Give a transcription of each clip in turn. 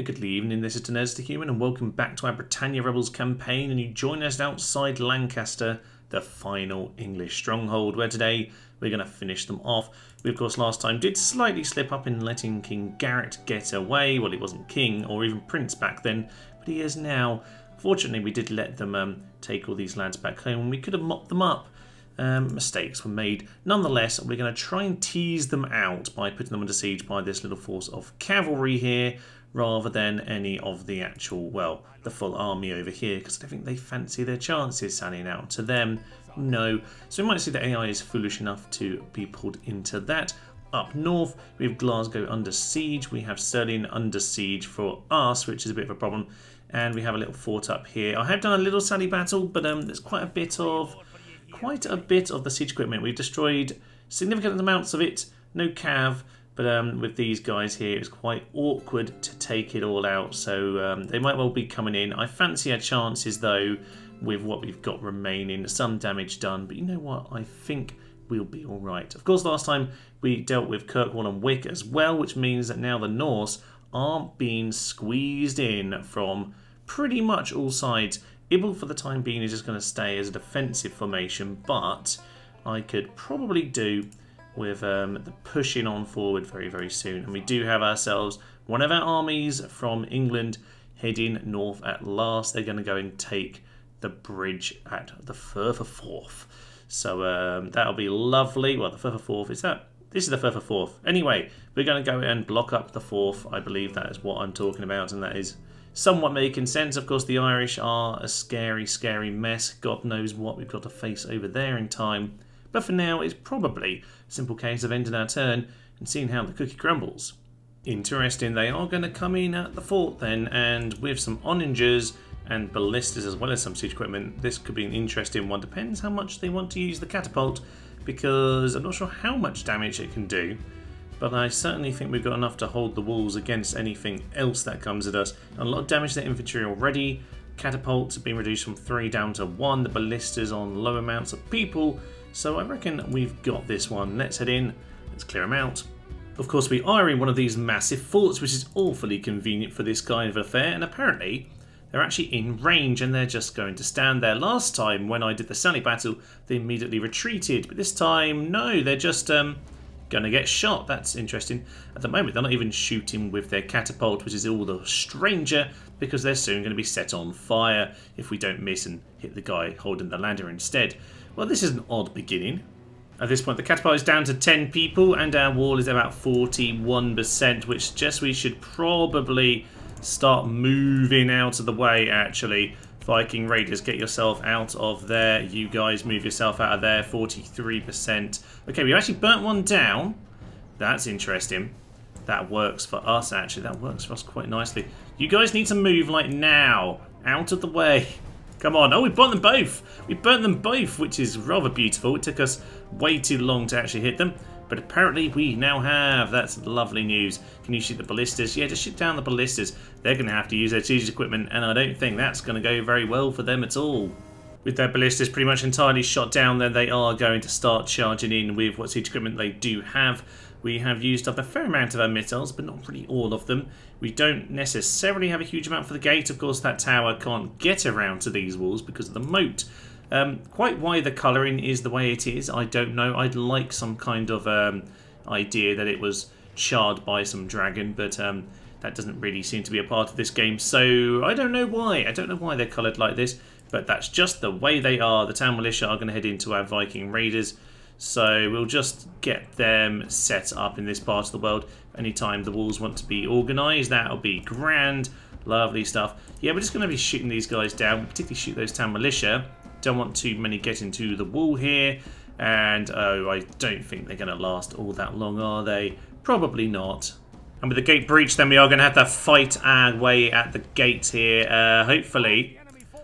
Good evening, this is Tenez the Human, and welcome back to our Britannia Rebels campaign, and you join us outside Lancaster, the final English stronghold, where today we're going to finish them off. We, of course, last time did slightly slip up in letting King Garrett get away. Well, he wasn't king or even prince back then, but he is now. Fortunately, we did let them take all these lands back home, and we could have mopped them up. Mistakes were made. Nonetheless, we're going to try and tease them out by putting them under siege by this little force of cavalry here, rather than any of the actual, well, the full army over here, because I don't think they fancy their chances selling out to them. No. So we might see that AI is foolish enough to be pulled into that. Up north, we have Glasgow under siege. We have Stirling under siege for us, which is a bit of a problem. And we have a little fort up here. I have done a little sally battle, but there's quite a bit of the siege equipment. We've destroyed significant amounts of it. No cav. But with these guys here, it's quite awkward to take it all out, so they might well be coming in. I fancy our chances, though, with what we've got remaining. Some damage done, but you know what? I think we'll be all right. Of course, last time we dealt with Kirkwall and Wick as well, which means that now the Norse aren't being squeezed in from pretty much all sides. Ibble, for the time being, is just going to stay as a defensive formation, but I could probably do with the pushing on forward very, very soon. And we do have ourselves one of our armies from England heading north at last. They're going to go and take the bridge at the Firth of Forth. So that'll be lovely. Well, the Firth of Forth, is that? This is the Firth of Forth. Anyway, we're going to go and block up the Forth. I believe that is what I'm talking about, and that is somewhat making sense. Of course, the Irish are a scary, scary mess. God knows what we've got to face over there in time. But for now, it's probably a simple case of ending our turn and seeing how the cookie crumbles. Interesting, they are going to come in at the fort then, and with some onagers and ballistas as well as some siege equipment, this could be an interesting one. Depends how much they want to use the catapult, because I'm not sure how much damage it can do, but I certainly think we've got enough to hold the walls against anything else that comes at us. And a lot of damage to the infantry already. Catapults have been reduced from 3 down to 1, the ballistas on low amounts of people. So I reckon we've got this one. Let's head in, let's clear them out. Of course, we are in one of these massive forts, which is awfully convenient for this kind of affair, and apparently they're actually in range and they're just going to stand there. Last time when I did the sally battle, they immediately retreated, but this time, no, they're just going to get shot. That's interesting. At the moment, they're not even shooting with their catapult, which is all the stranger, because they're soon going to be set on fire if we don't miss and hit the guy holding the ladder instead. Well, this is an odd beginning. At this point, the catapult is down to 10 people, and our wall is about 41%, which suggests we should probably start moving out of the way, actually. Viking Raiders, get yourself out of there. You guys move yourself out of there, 43%. Okay, we actually burnt one down. That's interesting. That works for us, actually. That works for us quite nicely. You guys need to move, like, now. Out of the way. Come on. Oh, we burnt them both. We burnt them both, which is rather beautiful. It took us way too long to actually hit them. But apparently we now have. That's lovely news. Can you shoot the ballistas? Yeah, just shoot down the ballistas. They're going to have to use their siege equipment, and I don't think that's going to go very well for them at all. With their ballistas pretty much entirely shot down, then they are going to start charging in with what siege equipment they do have. We have used up a fair amount of our missiles, but not really all of them. We don't necessarily have a huge amount for the gate. Of course, that tower can't get around to these walls because of the moat. Quite why the colouring is the way it is, I don't know. I'd like some kind of idea that it was charred by some dragon, but that doesn't really seem to be a part of this game. So I don't know why. I don't know why they're coloured like this, but that's just the way they are. The town militia are going to head into our Viking Raiders. So we'll just get them set up in this part of the world. Anytime the walls want to be organised, that'll be grand. Lovely stuff. Yeah, we're just going to be shooting these guys down, particularly shoot those town militia. Don't want too many getting to the wall here. And, oh, I don't think they're going to last all that long, are they? Probably not. And with the gate breach, then we are going to have to fight our way at the gate here.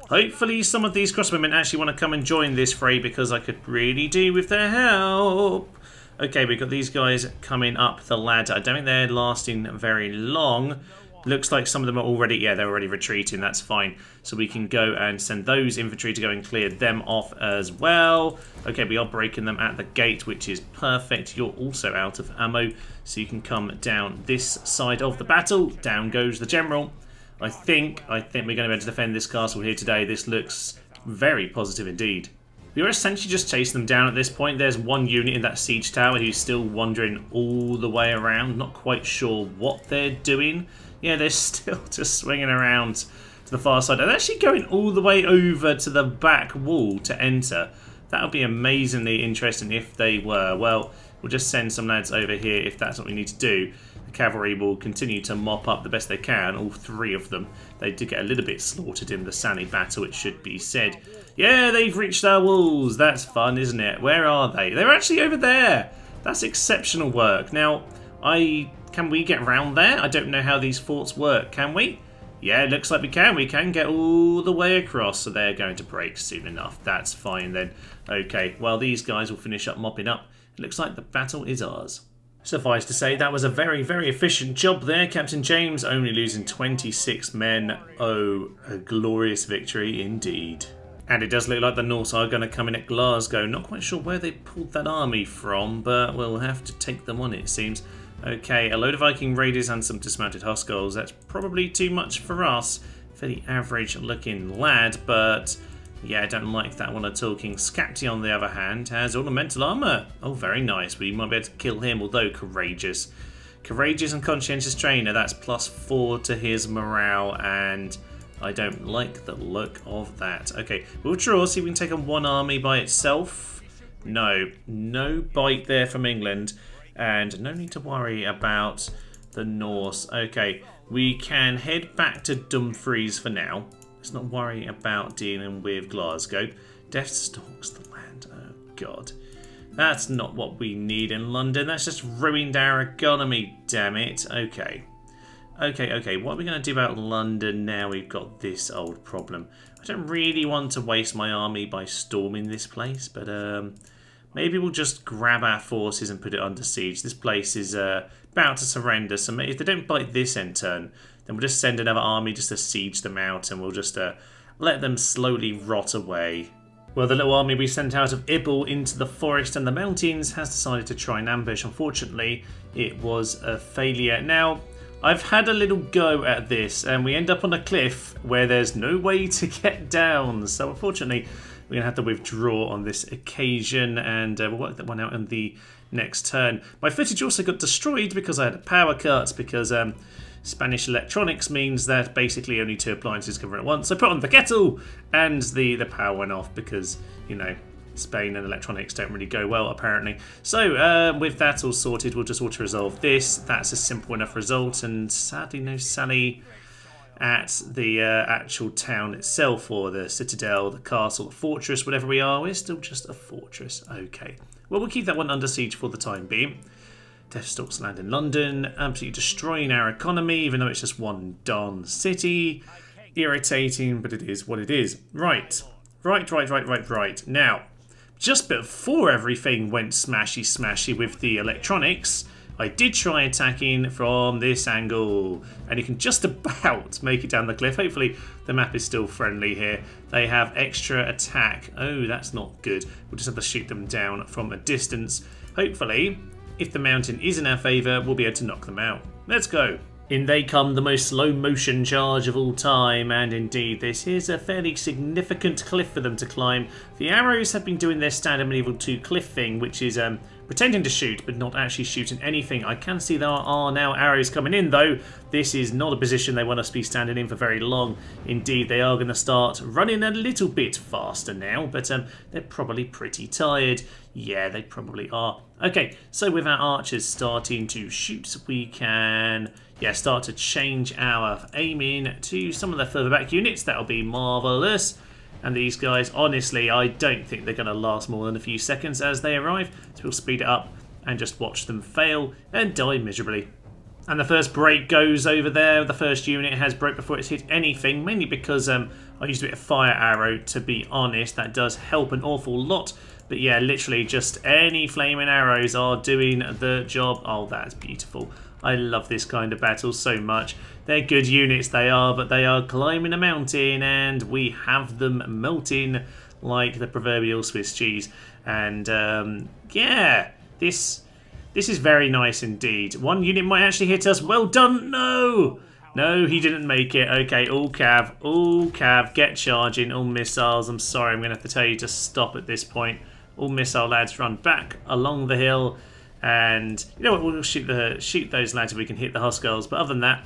Hopefully some of these crossbowmen actually want to come and join this fray, because I could really do with their help. Okay, we've got these guys coming up the ladder. I don't think they're lasting very long, Looks like some of them are already, yeah, they're already retreating. That's fine. So we can go and send those infantry to go and clear them off as well. Okay, we are breaking them at the gate, which is perfect. You're also out of ammo, so you can come down this side of the battle. Down goes the general. I think we're going to be able to defend this castle here today. This looks very positive indeed. We are essentially just chasing them down at this point. There's one unit in that siege tower who's still wandering all the way around. Not quite sure what they're doing. Yeah, they're still just swinging around to the far side. And actually going all the way over to the back wall to enter. That would be amazingly interesting if they were. Well, we'll just send some lads over here if that's what we need to do. The cavalry will continue to mop up the best they can, all three of them. They did get a little bit slaughtered in the Sani battle, it should be said. Yeah, they've reached our walls. That's fun, isn't it? Where are they? They're actually over there. That's exceptional work. Now, can we get round there? I don't know how these forts work. Can we? Yeah, it looks like we can. We can get all the way across, so they're going to break soon enough. That's fine then. Okay, well, these guys will finish up mopping up. It looks like the battle is ours. Suffice to say, that was a very, very efficient job there. Captain James only losing 26 men. Oh, a glorious victory indeed. And it does look like the Norse are going to come in at Glasgow. Not quite sure where they pulled that army from, but we'll have to take them on, it seems. Okay, a load of Viking raiders and some dismounted Huskarls. That's probably too much for us. Fairly average looking lad, but yeah, I don't like that one at all. King Skapti, on the other hand, has ornamental armour. Oh, very nice. We might be able to kill him, although courageous. Courageous and conscientious trainer. That's +4 to his morale, and I don't like the look of that. Okay, we'll draw, see if we can take on one army by itself. No, no bite there from England. And no need to worry about the Norse. Okay, we can head back to Dumfries for now. Let's not worry about dealing with Glasgow. Death stalks the land. Oh, God. That's not what we need in London. That's just ruined our economy, damn it. Okay. Okay. What are we going to do about London now we've got this old problem? I don't really want to waste my army by storming this place, but maybe we'll just grab our forces and put it under siege. This place is about to surrender, so if they don't bite this end turn, then we'll just send another army just to siege them out, and we'll just let them slowly rot away. Well, the little army we sent out of Ibble into the forest and the mountains has decided to try and ambush. Unfortunately, it was a failure. Now, I've had a little go at this, and we end up on a cliff where there's no way to get down. So, unfortunately, we're going to have to withdraw on this occasion, and we'll work that one out in the next turn. My footage also got destroyed because I had a power cut, because Spanish electronics means that basically only 2 appliances can run at once. So I put on the kettle, and the power went off because, you know, Spain and electronics don't really go well, apparently. So, with that all sorted, we'll just auto-resolve this. That's a simple enough result, and sadly no Sally at the actual town itself, or the citadel, the castle, the fortress, whatever we are. We're still just a fortress. Okay. Well, we'll keep that one under siege for the time being. Death stalks land in London, absolutely destroying our economy, even though it's just one darn city. Irritating, but it is what it is. Right. Now, just before everything went smashy with the electronics, I did try attacking from this angle, and you can just about make it down the cliff. Hopefully the map is still friendly here. They have extra attack. Oh, that's not good. We'll just have to shoot them down from a distance. Hopefully, if the mountain is in our favour, we'll be able to knock them out. Let's go. In they come, the most slow motion charge of all time, and indeed this is a fairly significant cliff for them to climb. The arrows have been doing their standard medieval 2 cliff thing, which is pretending to shoot but not actually shooting anything. I can see there are now arrows coming in, though. This is not a position they want us to be standing in for very long. Indeed, they are going to start running a little bit faster now, but they're probably pretty tired. Yeah, they probably are. Okay, so with our archers starting to shoot, we can start to change our aiming to some of the further back units. That'll be marvellous. And these guys, honestly, I don't think they're going to last more than a few seconds as they arrive. So we'll speed it up and just watch them fail and die miserably. And the first break goes over there. The first unit has broke before it's hit anything, mainly because I used a bit of fire arrow, to be honest. That does help an awful lot. But yeah, literally just any flaming arrows are doing the job. Oh, that's beautiful. I love this kind of battle so much. They're good units, they are, but they are climbing a mountain and we have them melting like the proverbial Swiss cheese. And yeah, this is very nice indeed. One unit might actually hit us. Well done. No! No, he didn't make it. Okay, all cav, get charging, all missiles. I'm sorry, I'm going to have to tell you to stop at this point. All missile lads run back along the hill. And you know what, we'll shoot those lads if we can hit the Huskarls. But other than that,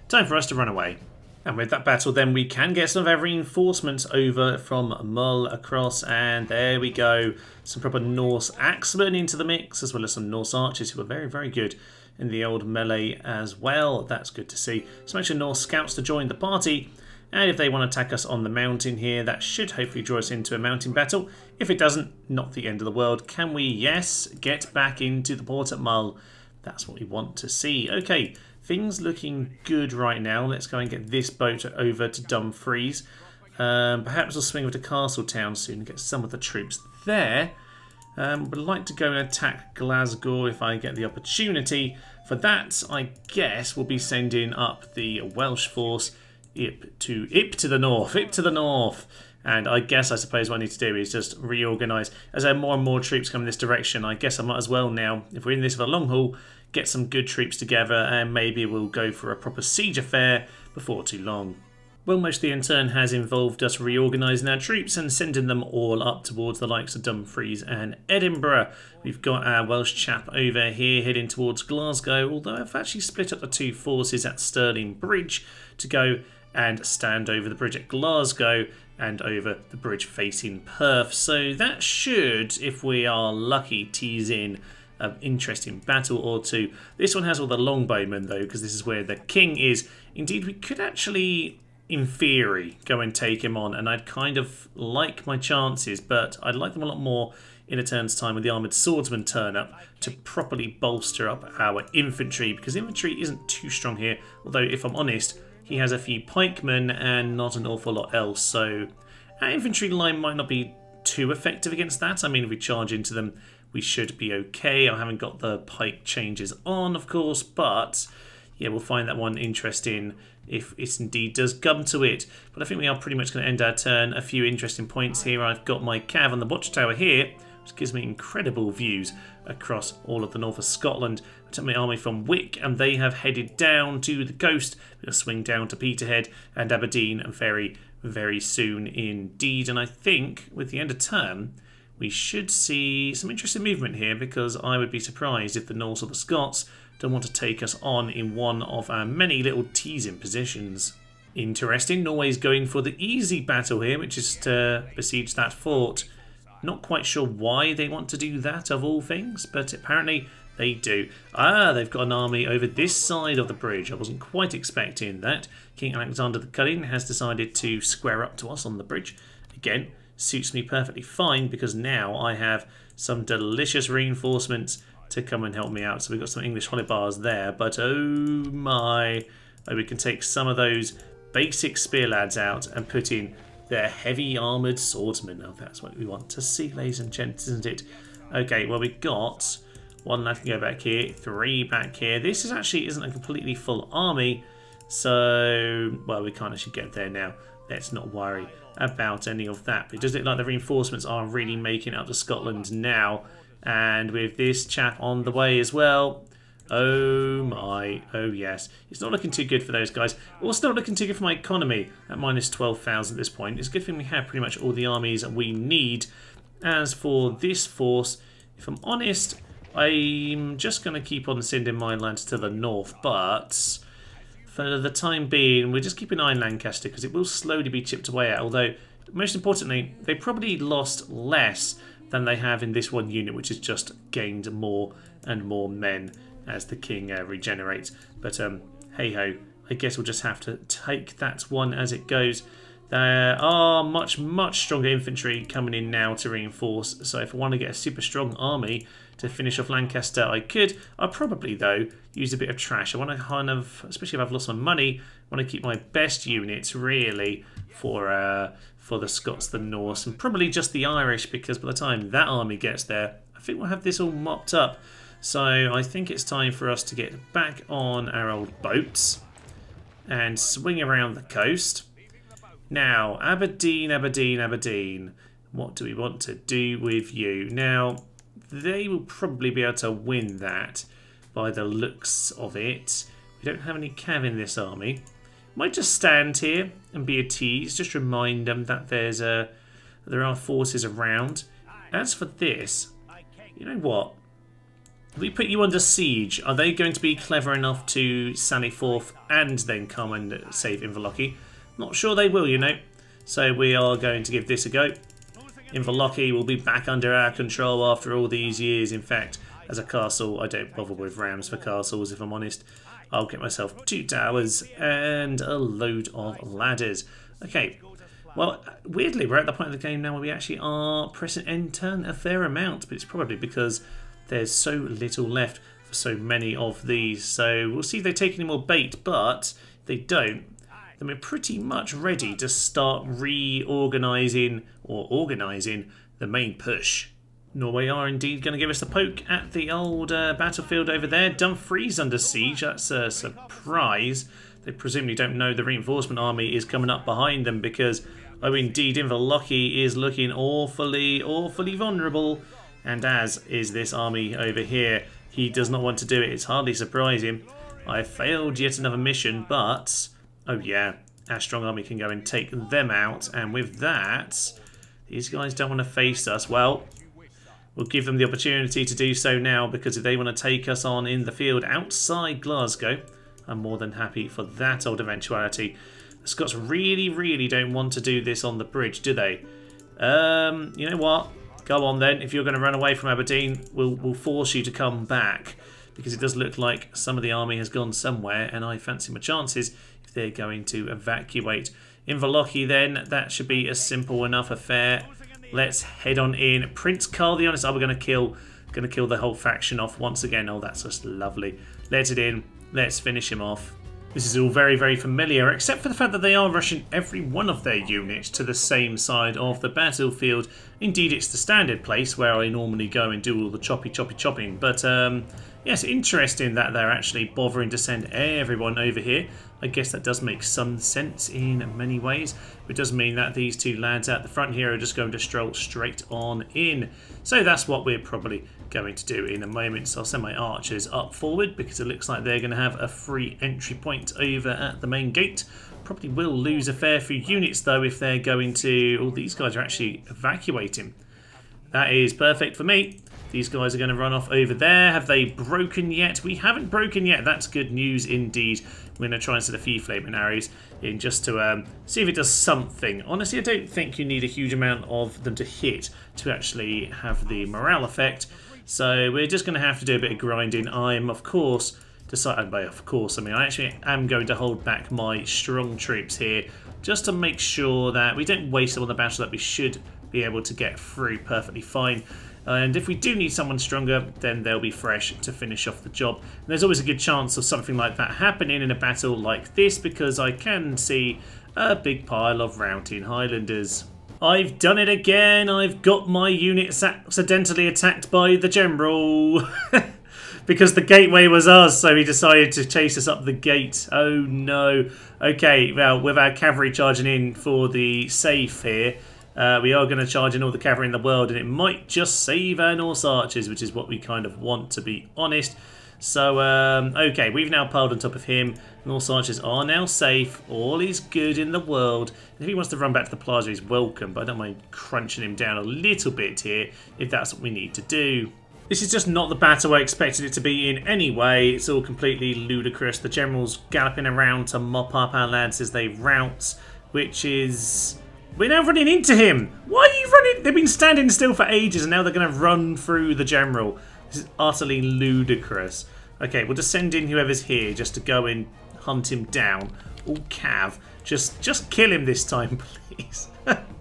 time for us to run away. And with that battle then we can get some of our reinforcements over from Mull across, and there we go. Some proper Norse axemen into the mix, as well as some Norse archers who are very, very good in the old melee as well. That's good to see. Some extra Norse scouts to join the party, and if they want to attack us on the mountain here, that should hopefully draw us into a mountain battle. If it doesn't, not the end of the world. Can we? Yes, get back into the port at Mull. That's what we want to see. Okay. Things looking good right now. Let's go and get this boat over to Dumfries. Perhaps we'll swing over to Castletown soon and get some of the troops there. Would like to go and attack Glasgow if I get the opportunity. For that, I guess we'll be sending up the Welsh force Ip to the north. And I suppose what I need to do is just reorganise. As there are more and more troops coming this direction, I guess I might as well now, if we're in this for the long haul, get some good troops together and maybe we'll go for a proper siege affair before too long. Well, mostly in turn has involved us reorganising our troops and sending them all up towards the likes of Dumfries and Edinburgh. We've got our Welsh chap over here heading towards Glasgow, although I've actually split up the two forces at Stirling Bridge to go and stand over the bridge at Glasgow and over the bridge facing Perth. So that should, if we are lucky, tease in an interesting battle or two. This one has all the longbowmen though, because this is where the king is. Indeed, we could actually, in theory, go and take him on, and I'd kind of like my chances, but I'd like them a lot more in a turn's time when the armoured swordsmen turn up to properly bolster up our infantry, because infantry isn't too strong here, although if I'm honest, he has a few pikemen and not an awful lot else, so our infantry line might not be too effective against that. I mean, if we charge into them, we should be okay. I haven't got the pike changes on, of course, but yeah, we'll find that one interesting if it indeed does come to it. But I think we are pretty much going to end our turn. A few interesting points here. I've got my cav on the watchtower here, which gives me incredible views across all of the north of Scotland. I took my army from Wick, and they have headed down to the coast. We'll swing down to Peterhead and Aberdeen very, very soon indeed. And I think with the end of term, we should see some interesting movement here, because I would be surprised if the Norse or the Scots don't want to take us on in one of our many little teasing positions. Interesting, Norway's going for the easy battle here, which is to besiege that fort. Not quite sure why they want to do that of all things, but apparently they do. Ah, they've got an army over this side of the bridge. I wasn't quite expecting that. King Alexander the Cunning has decided to square up to us on the bridge. Again, suits me perfectly fine, because now I have some delicious reinforcements to come and help me out. So we've got some English holibars there, but oh my, we can take some of those basic spear lads out and put in their heavy armoured swordsmen. Now that's what we want to see, ladies and gents, isn't it? Okay, well, we've got one lad can go back here, three back here. This is actually isn't a completely full army, so well, we can't actually get there now. Let's not worry about any of that. But it does look like the reinforcements are really making it up to Scotland now, and with this chap on the way as well. Oh my, oh yes. It's not looking too good for those guys. Also not looking too good for my economy at minus 12,000 at this point. It's a good thing we have pretty much all the armies we need. As for this force, if I'm honest, I'm just going to keep on sending my lads to the north, but for the time being, we're just keeping an eye on Lancaster, because it will slowly be chipped away at, although most importantly, they probably lost less than they have in this one unit, which has just gained more and more men as the king regenerates. But hey ho, I guess we'll just have to take that one as it goes. There are much stronger infantry coming in now to reinforce, so if I want to get a super strong army to finish off Lancaster, I could. I'll probably though use a bit of trash. I want to kind of, especially if I've lost my money, I want to keep my best units really for the Scots, the Norse, and probably just the Irish, because by the time that army gets there, I think we'll have this all mopped up. So I think it's time for us to get back on our old boats and swing around the coast. Now, Aberdeen, Aberdeen, Aberdeen. What do we want to do with you? Now, they will probably be able to win that by the looks of it. We don't have any cav in this army. Might just stand here and be a tease. Just remind them that there are forces around. As for this, you know what? If we put you under siege, are they going to be clever enough to sally forth and then come and save Inverlochy? Not sure they will, you know. So we are going to give this a go. Inverlochy will be back under our control after all these years. In fact, as a castle, I don't bother with rams for castles, if I'm honest. I'll get myself 2 towers and a load of ladders. Okay, well, weirdly, we're at the point of the game now where we actually are pressing end turn a fair amount, but it's probably because there's so little left for so many of these. So we'll see if they take any more bait, but if they don't, then we're pretty much ready to start reorganising or organising the main push. Norway are indeed going to give us a poke at the old battlefield over there. Dumfries under siege, that's a surprise. They presumably don't know the reinforcement army is coming up behind them because, oh indeed, Inverlochy is looking awfully vulnerable. And as is this army over here. He does not want to do it. It's hardly surprising. I failed yet another mission, but oh yeah, our strong army can go and take them out. And with that, these guys don't want to face us. Well, we'll give them the opportunity to do so now, because if they want to take us on in the field outside Glasgow, I'm more than happy for that old eventuality. The Scots really don't want to do this on the bridge, do they? You know what? Go on then. If you're going to run away from Aberdeen, we'll force you to come back, because it does look like some of the army has gone somewhere, and I fancy my chances if they're going to evacuate. Inverlochy then, that should be a simple enough affair. Let's head on in. Prince Carl the Honest. Oh, we're going to kill the whole faction off once again. Oh, that's just lovely. Let it in. Let's finish him off. This is all very familiar, except for the fact that they are rushing every one of their units to the same side of the battlefield. Indeed, it's the standard place where I normally go and do all the chopping. But yes, interesting that they're actually bothering to send everyone over here. I guess that does make some sense in many ways. It does mean that these two lads at the front here are just going to stroll straight on in. So that's what we're probably going to do in a moment. So I'll send my archers up forward, because it looks like they're going to have a free entry point over at the main gate. Probably will lose a fair few units though if they're going to... Oh, these guys are actually evacuating. That is perfect for me. These guys are going to run off over there. Have they broken yet? We haven't broken yet. That's good news indeed. We're going to try and set a few flaming arrows in just to see if it does something. Honestly, I don't think you need a huge amount of them to hit to actually have the morale effect. So we're just going to have to do a bit of grinding. I'm, of course, decided by of course, I mean, I actually am going to hold back my strong troops here just to make sure that we don't waste them on the battle, that we should be able to get through perfectly fine. And if we do need someone stronger, then they'll be fresh to finish off the job. And there's always a good chance of something like that happening in a battle like this, because I can see a big pile of routing Highlanders. I've done it again. I've got my units accidentally attacked by the general. Because the gateway was us, so he decided to chase us up the gate. Oh no. Okay, well, with our cavalry charging in for the safe here, we are going to charge in all the cavalry in the world, and it might just save our Norse archers, which is what we kind of want, to be honest. So, okay, we've now piled on top of him. Norse archers are now safe. All is good in the world. And if he wants to run back to the plaza, he's welcome, but I don't mind crunching him down a little bit here if that's what we need to do. This is just not the battle I expected it to be in anyway. It's all completely ludicrous. The general's galloping around to mop up our lads as they rout, which is... We're now running into him! Why are you running? They've been standing still for ages and now they're going to run through the general. This is utterly ludicrous. Okay, we'll just send in whoever's here just to go and hunt him down. Oh, Cav. Just kill him this time, please.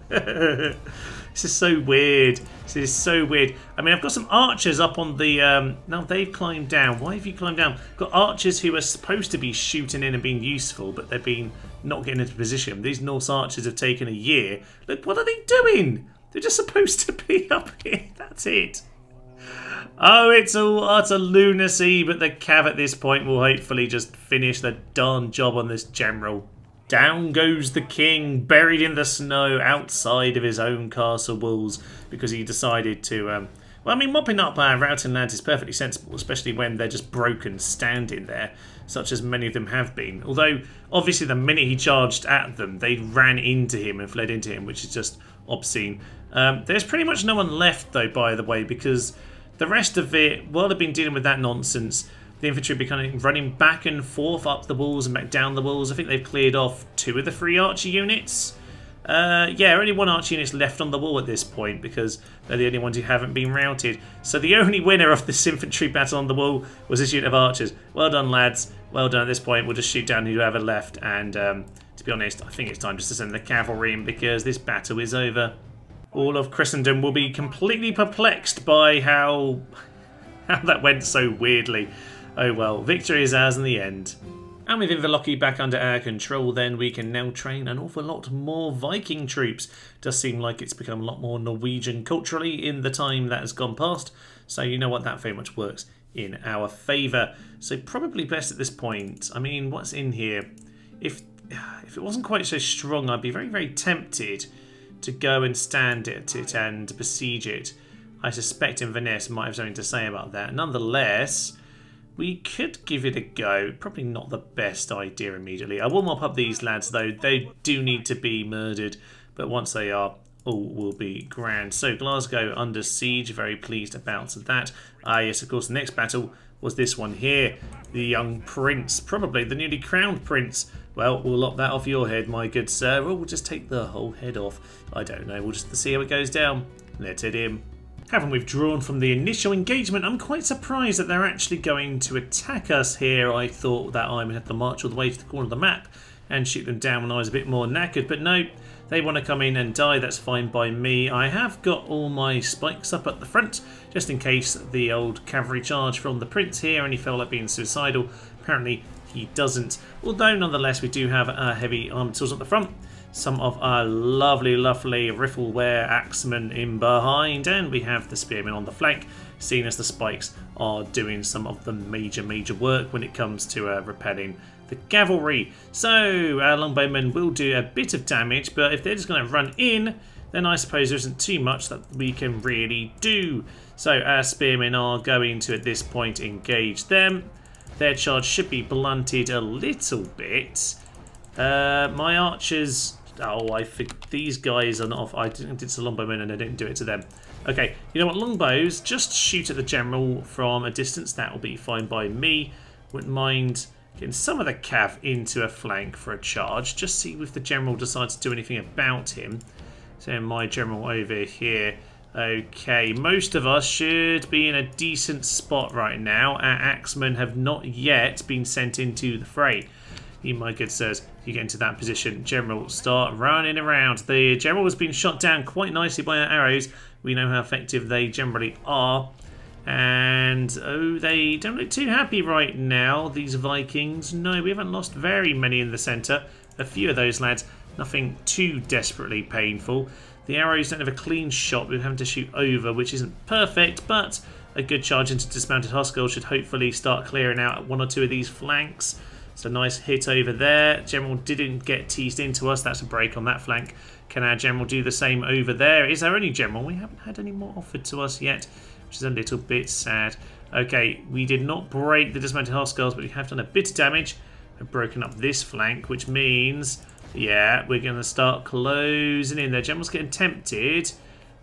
This is so weird. This is so weird. I mean, I've got some archers up on the... Now, they've climbed down. Why have you climbed down? I've got archers who are supposed to be shooting in and being useful, but they've been not getting into position. These Norse archers have taken a year. Look, what are they doing? They're just supposed to be up here. That's it. Oh, it's all utter lunacy, but the cav at this point will hopefully just finish the darn job on this general. Down goes the king, buried in the snow outside of his own castle walls because he decided to... well, I mean, mopping up routing lands is perfectly sensible, especially when they're just broken standing there, such as many of them have been. Although, obviously, the minute he charged at them, they ran into him and fled into him, which is just obscene. There's pretty much no one left, though, by the way, because the rest of it, while they've been dealing with that nonsense, the infantry have been kind of running back and forth up the walls and back down the walls. I think they've cleared off 2 of the 3 archer units. Yeah, only 1 archer unit's left on the wall at this point because they're the only ones who haven't been routed. So the only winner of this infantry battle on the wall was this unit of archers. Well done, lads. Well done at this point. We'll just shoot down whoever left. And to be honest, I think it's time just to send the cavalry in because this battle is over. All of Christendom will be completely perplexed by how that went so weirdly. Oh well, victory is ours in the end. And with Inverlochy back under our control, then we can now train an awful lot more Viking troops. Does seem like it's become a lot more Norwegian culturally in the time that has gone past. So you know what, that very much works in our favour. So probably best at this point. I mean, what's in here? If it wasn't quite so strong, I'd be very, very tempted to go and stand at it and besiege it. I suspect Inverness might have something to say about that. Nonetheless, we could give it a go. Probably not the best idea immediately. I will mop up these lads, though. They do need to be murdered, but once they are, all will be grand. So Glasgow under siege. Very pleased about that. Yes, of course, the next battle was this one here. The young prince, probably the newly crowned prince. Well, we'll lop that off your head, my good sir. Or we'll just take the whole head off. I don't know. We'll just see how it goes down. Let's head in. Having withdrawn from the initial engagement, I'm quite surprised that they're actually going to attack us here. I thought that I would have to march all the way to the corner of the map and shoot them down when I was a bit more knackered, but no, they want to come in and die. That's fine by me. I have got all my spikes up at the front, just in case the old cavalry charge from the prince here and he felt like being suicidal. Apparently he doesn't, although nonetheless we do have heavy armoured tools at the front. Some of our lovely, lovely rifleware axemen in behind, and we have the spearmen on the flank, seeing as the spikes are doing some of the major work when it comes to repelling the cavalry. So our longbowmen will do a bit of damage, but if they're just going to run in, then I suppose there isn't too much that we can really do. So our spearmen are going to, at this point, engage them. Their charge should be blunted a little bit. My archers... Oh, I think these guys are not... I did some longbowmen and I didn't do it to them. Okay, you know what? Longbows, just shoot at the general from a distance. That will be fine by me. Wouldn't mind getting some of the cav into a flank for a charge. Just see if the general decides to do anything about him. So my general over here. Okay, most of us should be in a decent spot right now. Our axemen have not yet been sent into the fray. You, my good sirs, you get into that position. General, start running around. The general has been shot down quite nicely by our arrows. We know how effective they generally are. And, oh, they don't look too happy right now, these Vikings. No, we haven't lost very many in the centre. A few of those lads, nothing too desperately painful. The arrows don't have a clean shot. We're having to shoot over, which isn't perfect, but a good charge into dismounted Huskarls should hopefully start clearing out 1 or 2 of these flanks. So nice hit over there. General didn't get teased into us. That's a break on that flank. Can our general do the same over there? Is our only general? We haven't had any more offered to us yet, which is a little bit sad. Okay, we did not break the dismounted Huskarls, but we have done a bit of damage. We've broken up this flank, which means, yeah, we're going to start closing in there. General's getting tempted.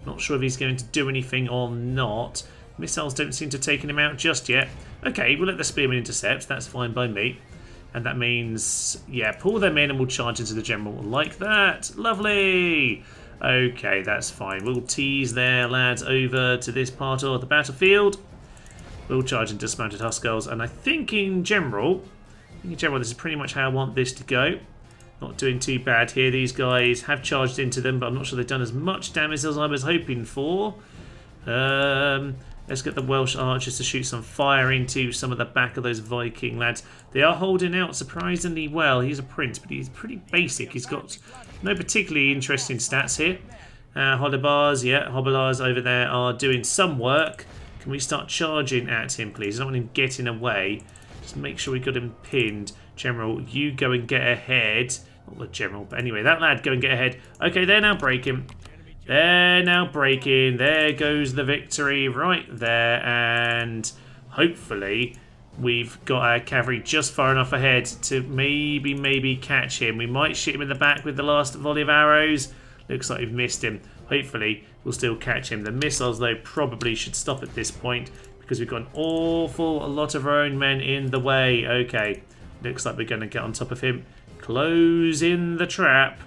Not sure if he's going to do anything or not. Missiles don't seem to have taken him out just yet. Okay, we'll let the spearmen intercept. That's fine by me. And that means, yeah, pull them in and we'll charge into the general like that. Lovely. Okay, that's fine. We'll tease their lads over to this part of the battlefield. We'll charge into dismounted Huskarls. And I think in general, this is pretty much how I want this to go. Not doing too bad here. These guys have charged into them, but I'm not sure they've done as much damage as I was hoping for. Let's get the Welsh archers to shoot some fire into some of the back of those Viking lads. They are holding out surprisingly well. He's a prince, but he's pretty basic. He's got no particularly interesting stats here. Hobbelars, yeah, Hobbelars over there are doing some work. Can we start charging at him, please? I don't want him getting away. Just make sure we got him pinned. General, you go and get ahead. Not the general, but anyway, that lad, go and get ahead. Okay, they're now breaking. They're now breaking. There goes the victory right there. And hopefully we've got our cavalry just far enough ahead to maybe catch him. We might shoot him in the back with the last volley of arrows. Looks like we've missed him. Hopefully we'll still catch him. The missiles, though, probably should stop at this point because we've got an awful lot of our own men in the way. Okay, looks like we're going to get on top of him. Close in the trap.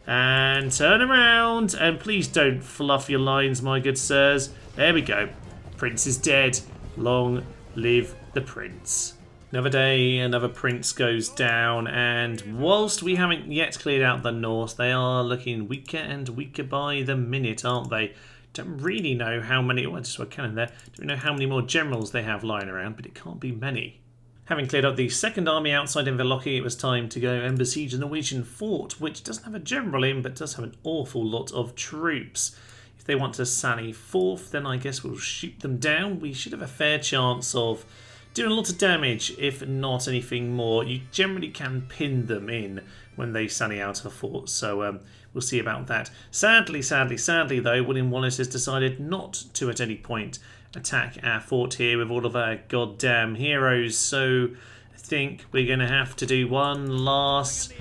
And turn around. And please don't fluff your lines, my good sirs. There we go. Prince is dead. Long live the prince. Another day, another prince goes down, and whilst we haven't yet cleared out the Norse, they are looking weaker and weaker by the minute, aren't they? Don't really know how many, I just saw a cannon there, don't know how many more generals they have lying around, but it can't be many. Having cleared up the second army outside Inverlochy, it was time to go and besiege the Norwegian fort, which doesn't have a general in, but does have an awful lot of troops. If they want to sally forth, then I guess we'll shoot them down. We should have a fair chance of doing a lot of damage, if not anything more. You generally can pin them in when they sally out of a fort, so we'll see about that. Sadly, though, William Wallace has decided not to at any point attack our fort here with all of our goddamn heroes, so I think we're going to have to do one last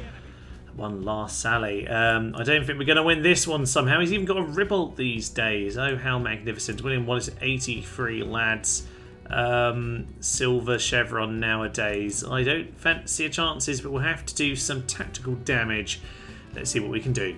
sally. I don't think we're going to win this one somehow. He's even got a ribble these days. Oh, how magnificent. William Wallace, 83 lads. Silver chevron nowadays. I don't fancy your chances, but we'll have to do some tactical damage. Let's see what we can do.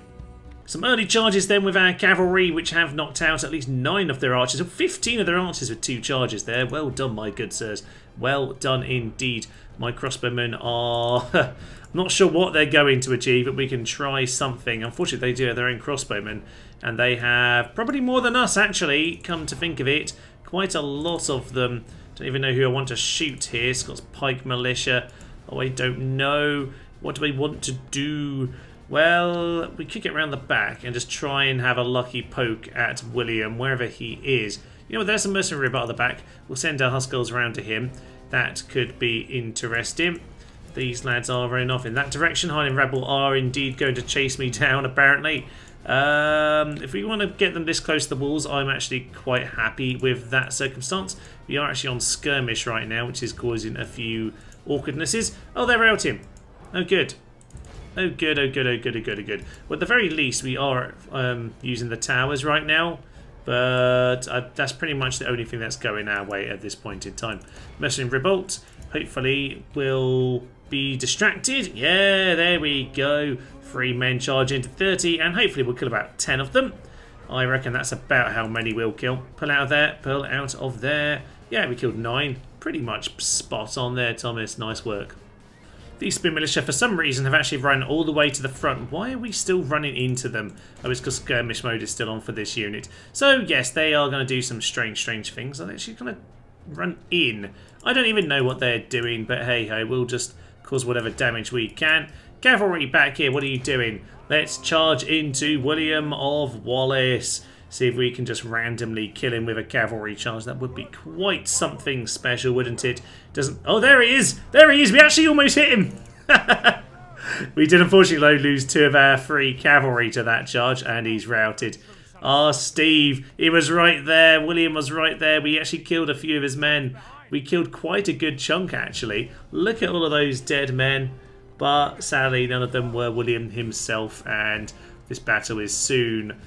Some early charges then with our cavalry, which have knocked out at least 9 of their archers, or 15 of their archers with 2 charges there. Well done, my good sirs. Well done indeed. My crossbowmen are... I'm not sure what they're going to achieve, but we can try something. Unfortunately, they do have their own crossbowmen, and they have probably more than us, actually, come to think of it. Quite a lot of them. Don't even know who I want to shoot here. Scots Pike Militia. Oh, I don't know. What do we want to do? Well, we could get around the back and just try and have a lucky poke at William, wherever he is. You know, there's a mercenary rebel at the back. We'll send our Huskills around to him. That could be interesting. These lads are running off in that direction. Hiding Rebel are indeed going to chase me down, apparently. If we want to get them this close to the walls, I'm actually quite happy with that circumstance. We are actually on skirmish right now, which is causing a few awkwardnesses. Oh, they're routing. Oh, good. Oh, good, oh, good, oh, good, oh, good, oh, good. Well, at the very least, we are using the towers right now. But that's pretty much the only thing that's going our way at this point in time. Mercenary Revolt, hopefully, will be distracted. Yeah, there we go. 3 men charge into 30, and hopefully we'll kill about 10 of them. I reckon that's about how many we'll kill. Pull out of there, pull out of there. Yeah, we killed 9. Pretty much spot on there, Thomas. Nice work. These Spear Militia, for some reason, have actually run all the way to the front. Why are we still running into them? Oh, it's because skirmish mode is still on for this unit. So, yes, they are going to do some strange things. They're actually going to run in. I don't even know what they're doing, but hey-ho, we'll just cause whatever damage we can. Cavalry back here, what are you doing? Let's charge into William of Wallace. See if we can just randomly kill him with a cavalry charge. That would be quite something special, wouldn't it? Doesn't... Oh, there he is! There he is! We actually almost hit him! We did unfortunately lose 2 of our 3 cavalry to that charge, and he's routed. Ah, Steve, he was right there. William was right there. We actually killed a few of his men. We killed quite a good chunk, actually. Look at all of those dead men. But sadly, none of them were William himself, and this battle is soon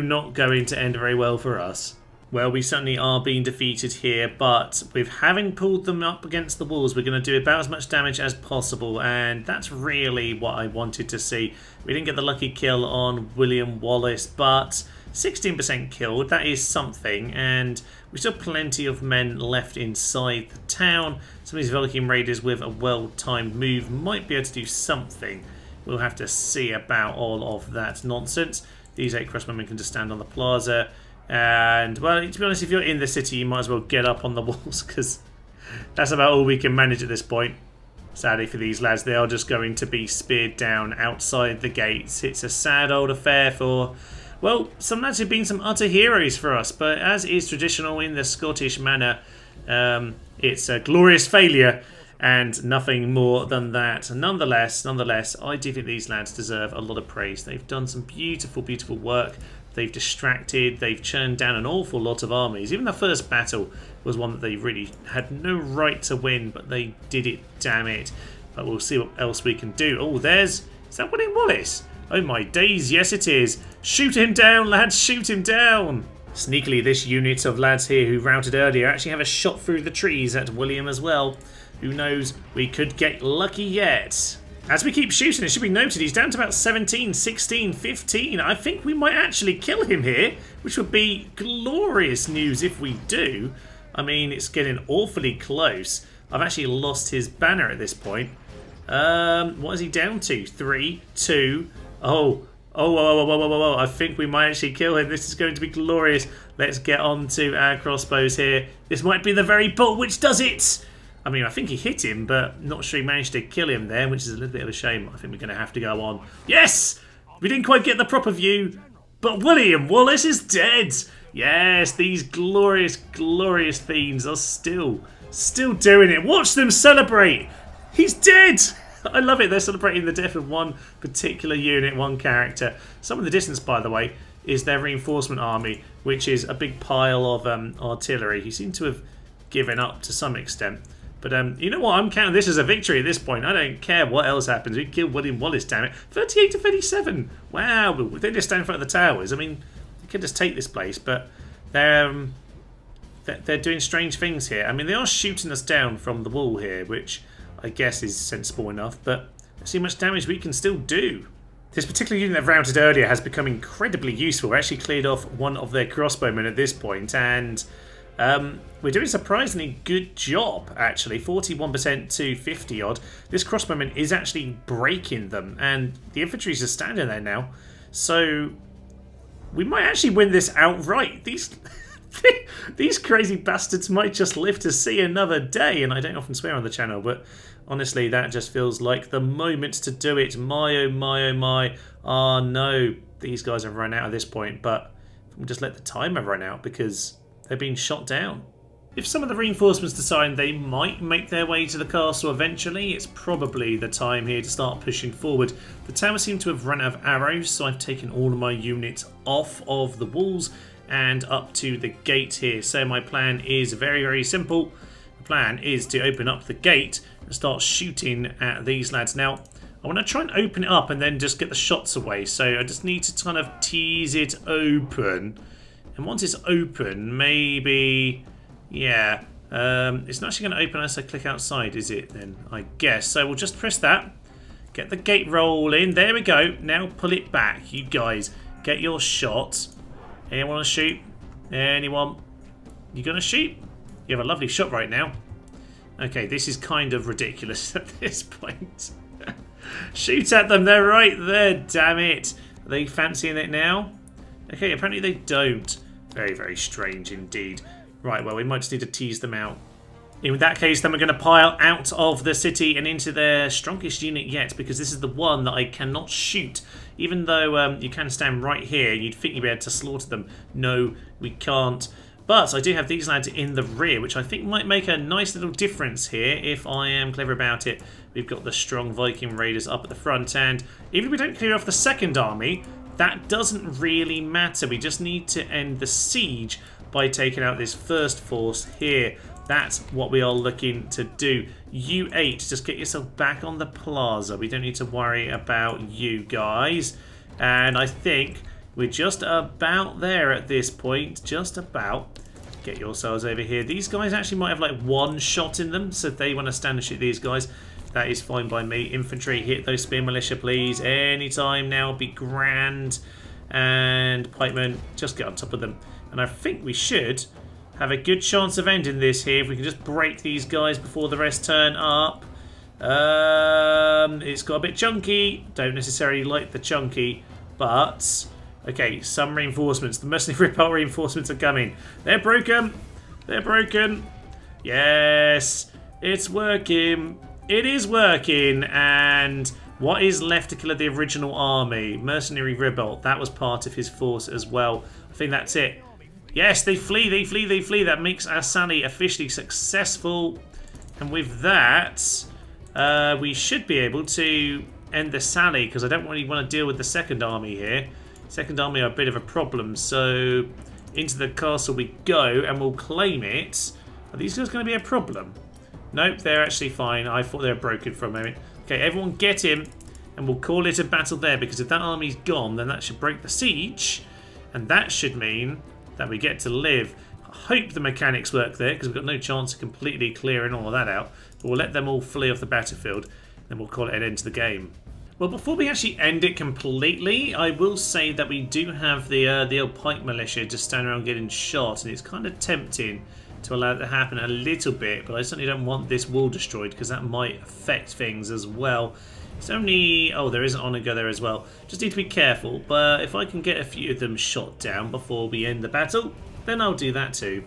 not going to end very well for us. Well, we certainly are being defeated here, but with having pulled them up against the walls, we're going to do about as much damage as possible, and that's really what I wanted to see. We didn't get the lucky kill on William Wallace, but 16% killed, that is something, and we still have plenty of men left inside the town. Some of these Volking raiders with a well-timed move might be able to do something. We'll have to see about all of that nonsense. These 8 crossbowmen can just stand on the plaza. And, well, to be honest, if you're in the city, you might as well get up on the walls, because that's about all we can manage at this point. Sadly for these lads, they are just going to be speared down outside the gates. It's a sad old affair for Well, some lads have been some utter heroes for us, but as is traditional in the Scottish manner, it's a glorious failure and nothing more than that. Nonetheless, I do think these lads deserve a lot of praise. They've done some beautiful, beautiful work. They've distracted, they've churned down an awful lot of armies. Even the first battle was one that they really had no right to win, but they did it, damn it. But we'll see what else we can do. Oh, is that winning Wallace? Oh my days, yes it is. Shoot him down, lads, shoot him down. Sneakily, this unit of lads here who routed earlier actually have a shot through the trees at William as well. Who knows, we could get lucky yet. As we keep shooting, it should be noted, he's down to about 17, 16, 15. I think we might actually kill him here, which would be glorious news if we do. I mean, it's getting awfully close. I've actually lost his banner at this point. What is he down to? 3, 2. Oh, I think we might actually kill him. This is going to be glorious. Let's get on to our crossbows here. This might be the very bolt which does it. I mean, I think he hit him, but not sure he managed to kill him there, which is a little bit of a shame. I think we're going to have to go on. Yes! We didn't quite get the proper view, but William Wallace is dead. Yes, these glorious, glorious fiends are still doing it. Watch them celebrate. He's dead. I love it. They're celebrating the death of one particular unit, one character. Some of the distance, by the way, is their reinforcement army, which is a big pile of artillery. He seemed to have given up to some extent. But you know what? I'm counting this as a victory at this point. I don't care what else happens. We killed William Wallace, damn it. 38 to 37. Wow. They just stand in front of the towers. I mean, they could just take this place, but they're doing strange things here. I mean, they are shooting us down from the wall here, which I guess is sensible enough, but let's see how much damage we can still do. This particular unit that routed earlier has become incredibly useful. We actually cleared off one of their crossbowmen at this point, and we're doing a surprisingly good job, actually. 41% to 50 odd. This crossbowman is actually breaking them, and the infantry's just standing there now. So we might actually win this outright. These crazy bastards might just live to see another day, and I don't often swear on the channel, but honestly, that just feels like the moment to do it. My, oh my, oh my. Oh no, these guys have run out at this point, but we'll just let the timer run out because they're being shot down. If some of the reinforcements decide they might make their way to the castle eventually, it's probably the time here to start pushing forward. The tower seems to have run out of arrows, so I've taken all of my units off of the walls and up to the gate here. So my plan is very, very simple. The plan is to open up the gate and start shooting at these lads. Now, I want to try and open it up and then just get the shots away. So I just need to kind of tease it open. And once it's open, maybe, yeah, it's not actually going to open unless I click outside, is it then? I guess. So we'll just press that, get the gate rolling. There we go. Now pull it back. You guys, get your shots. Anyone want to shoot? Anyone? You going to shoot? You have a lovely shot right now. Okay, this is kind of ridiculous at this point. Shoot at them. They're right there. Damn it. Are they fancying it now? Okay, apparently they don't. Very, very strange indeed. Right, well, we might just need to tease them out. In that case, then we're going to pile out of the city and into their strongest unit yet, because this is the one that I cannot shoot. Even though you can stand right here, you'd think you'd be able to slaughter them. No, we can't. But I do have these lads in the rear, which I think might make a nice little difference here if I am clever about it. We've got the strong Viking raiders up at the front, and even if we don't clear off the second army, that doesn't really matter. We just need to end the siege by taking out this first force here. That's what we are looking to do. U8, just get yourself back on the plaza. We don't need to worry about you guys. And I think we're just about there at this point. Just about. Get yourselves over here. These guys actually might have like one shot in them, so if they want to stand and shoot these guys, that is fine by me. Infantry, hit those spear militia, please. Anytime now, be grand. And pikemen, just get on top of them. And I think we should have a good chance of ending this here if we can just break these guys before the rest turn up. It's got a bit chunky. Don't necessarily like the chunky, but okay, some reinforcements. The mercenary repel reinforcements are coming. They're broken. They're broken. Yes, it's working. It is working, and What is left to kill of the original army? Mercenary revolt. That was part of his force as well. I think that's it. Yes, they flee, they flee, they flee. That makes our sally officially successful. And with that, we should be able to end the sally, because I don't really want to deal with the second army here. Second army are a bit of a problem, so into the castle we go, and we'll claim it. Are these guys going to be a problem? Nope, they're actually fine. I thought they were broken for a moment. Okay, everyone get him, and we'll call it a battle there, because if that army's gone, then that should break the siege, and that should mean that we get to live. I hope the mechanics work there, because we've got no chance of completely clearing all of that out. But we'll let them all flee off the battlefield, and then we'll call it an end to the game. Well, before we actually end it completely, I will say that we do have the old pike militia just standing around getting shot, and it's kind of tempting to allow it to happen a little bit, but I certainly don't want this wall destroyed, because that might affect things as well. It's only... oh, there is an Onager there as well. Just need to be careful, but if I can get a few of them shot down before we end the battle, then I'll do that too.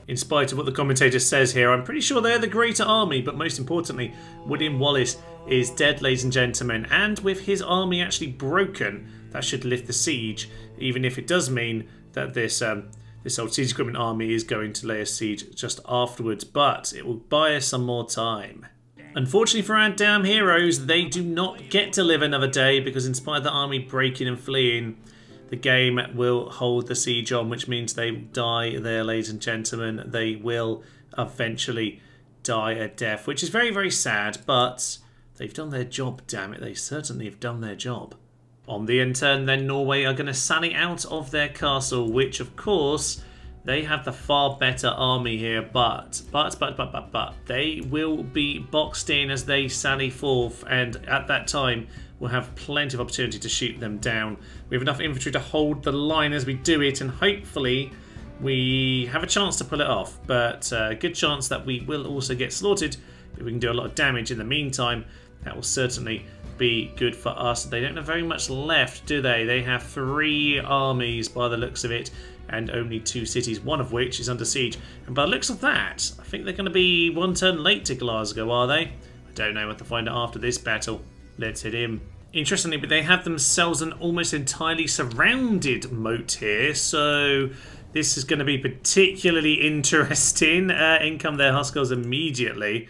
In spite of what the commentator says here, I'm pretty sure they're the greater army, but most importantly, William Wallace is dead, ladies and gentlemen, and with his army actually broken, that should lift the siege, even if it does mean that this old siege equipment army is going to lay a siege just afterwards, but it will buy us some more time. Unfortunately for our damn heroes, they do not get to live another day, because in spite of the army breaking and fleeing, the game will hold the siege on, which means they will die there, ladies and gentlemen. They will eventually die a death, which is very, very sad, but they've done their job, damn it. They certainly have done their job. On the in turn, then, Norway are going to sally out of their castle, which, of course, they have the far better army here, but they will be boxed in as they sally forth, and at that time, we'll have plenty of opportunity to shoot them down. We have enough infantry to hold the line as we do it, and hopefully we have a chance to pull it off, but a good chance that we will also get slaughtered. If we can do a lot of damage in the meantime, that will certainly be good for us. They don't have very much left, do they? They have 3 armies by the looks of it, and only 2 cities, one of which is under siege. And by the looks of that, I think they're going to be 1 turn late to Glasgow, are they? I don't know. We'll have to find out after this battle. Let's hit in. Interestingly, but they have themselves an almost entirely surrounded moat here, so this is going to be particularly interesting. In come their Hussars immediately.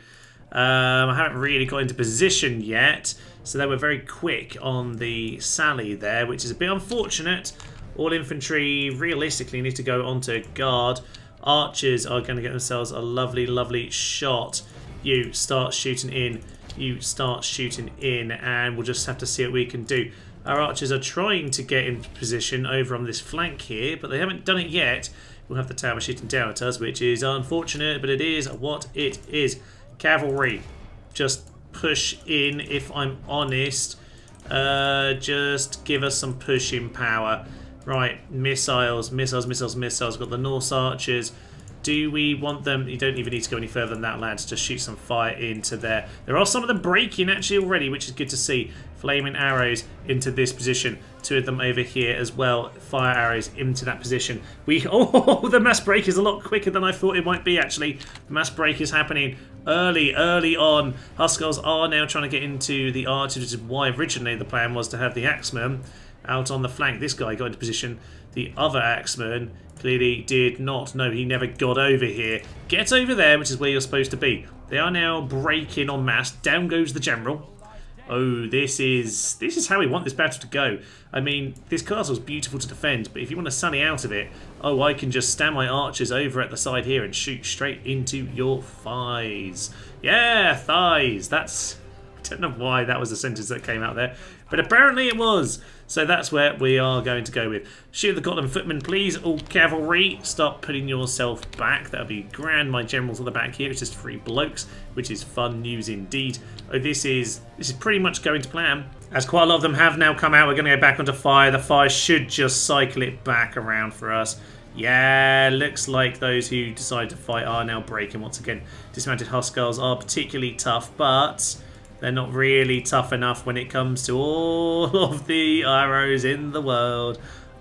I haven't really got into position yet, so they were very quick on the sally there, which is a bit unfortunate. All infantry realistically need to go onto guard. Archers are going to get themselves a lovely, lovely shot. You start shooting in. You start shooting in, and we'll just have to see what we can do. Our archers are trying to get in position over on this flank here, but they haven't done it yet. We'll have the tower shooting down at us, which is unfortunate, but it is what it is. Cavalry, just push in, if I'm honest. Just give us some pushing power. Right, missiles. Got the Norse archers. Do we want them? You don't even need to go any further than that, lads. Just shoot some fire into there. There are some of them breaking actually already, which is good to see. Flaming arrows into this position. 2 of them over here as well. Fire arrows into that position. Oh, the mass break is a lot quicker than I thought it might be, actually. The mass break is happening early on. Hussars are now trying to get into the archers, which is why originally the plan was to have the axemen out on the flank. This guy got into position. The other axeman clearly did not. No, he never got over here. Get over there, which is where you're supposed to be. They are now breaking en masse. Down goes the general. Oh, this is how we want this battle to go. I mean, this castle's beautiful to defend, but if you want to sally out of it, oh, I can just stand my archers over at the side here and shoot straight into your thighs. Yeah, thighs. That's... I don't know why that was a sentence that came out there, but apparently it was. So that's where we are going to go with. Shoot the Gotland footmen, please. All cavalry, start putting yourself back. That would be grand. My general's on the back here. It's just 3 blokes, which is fun news indeed. Oh, this is pretty much going to plan. As quite a lot of them have now come out, we're going to go back onto fire. The fire should just cycle it back around for us. Yeah, looks like those who decide to fight are now breaking once again. Dismounted Hussars are particularly tough, but they're not really tough enough when it comes to all of the arrows in the world.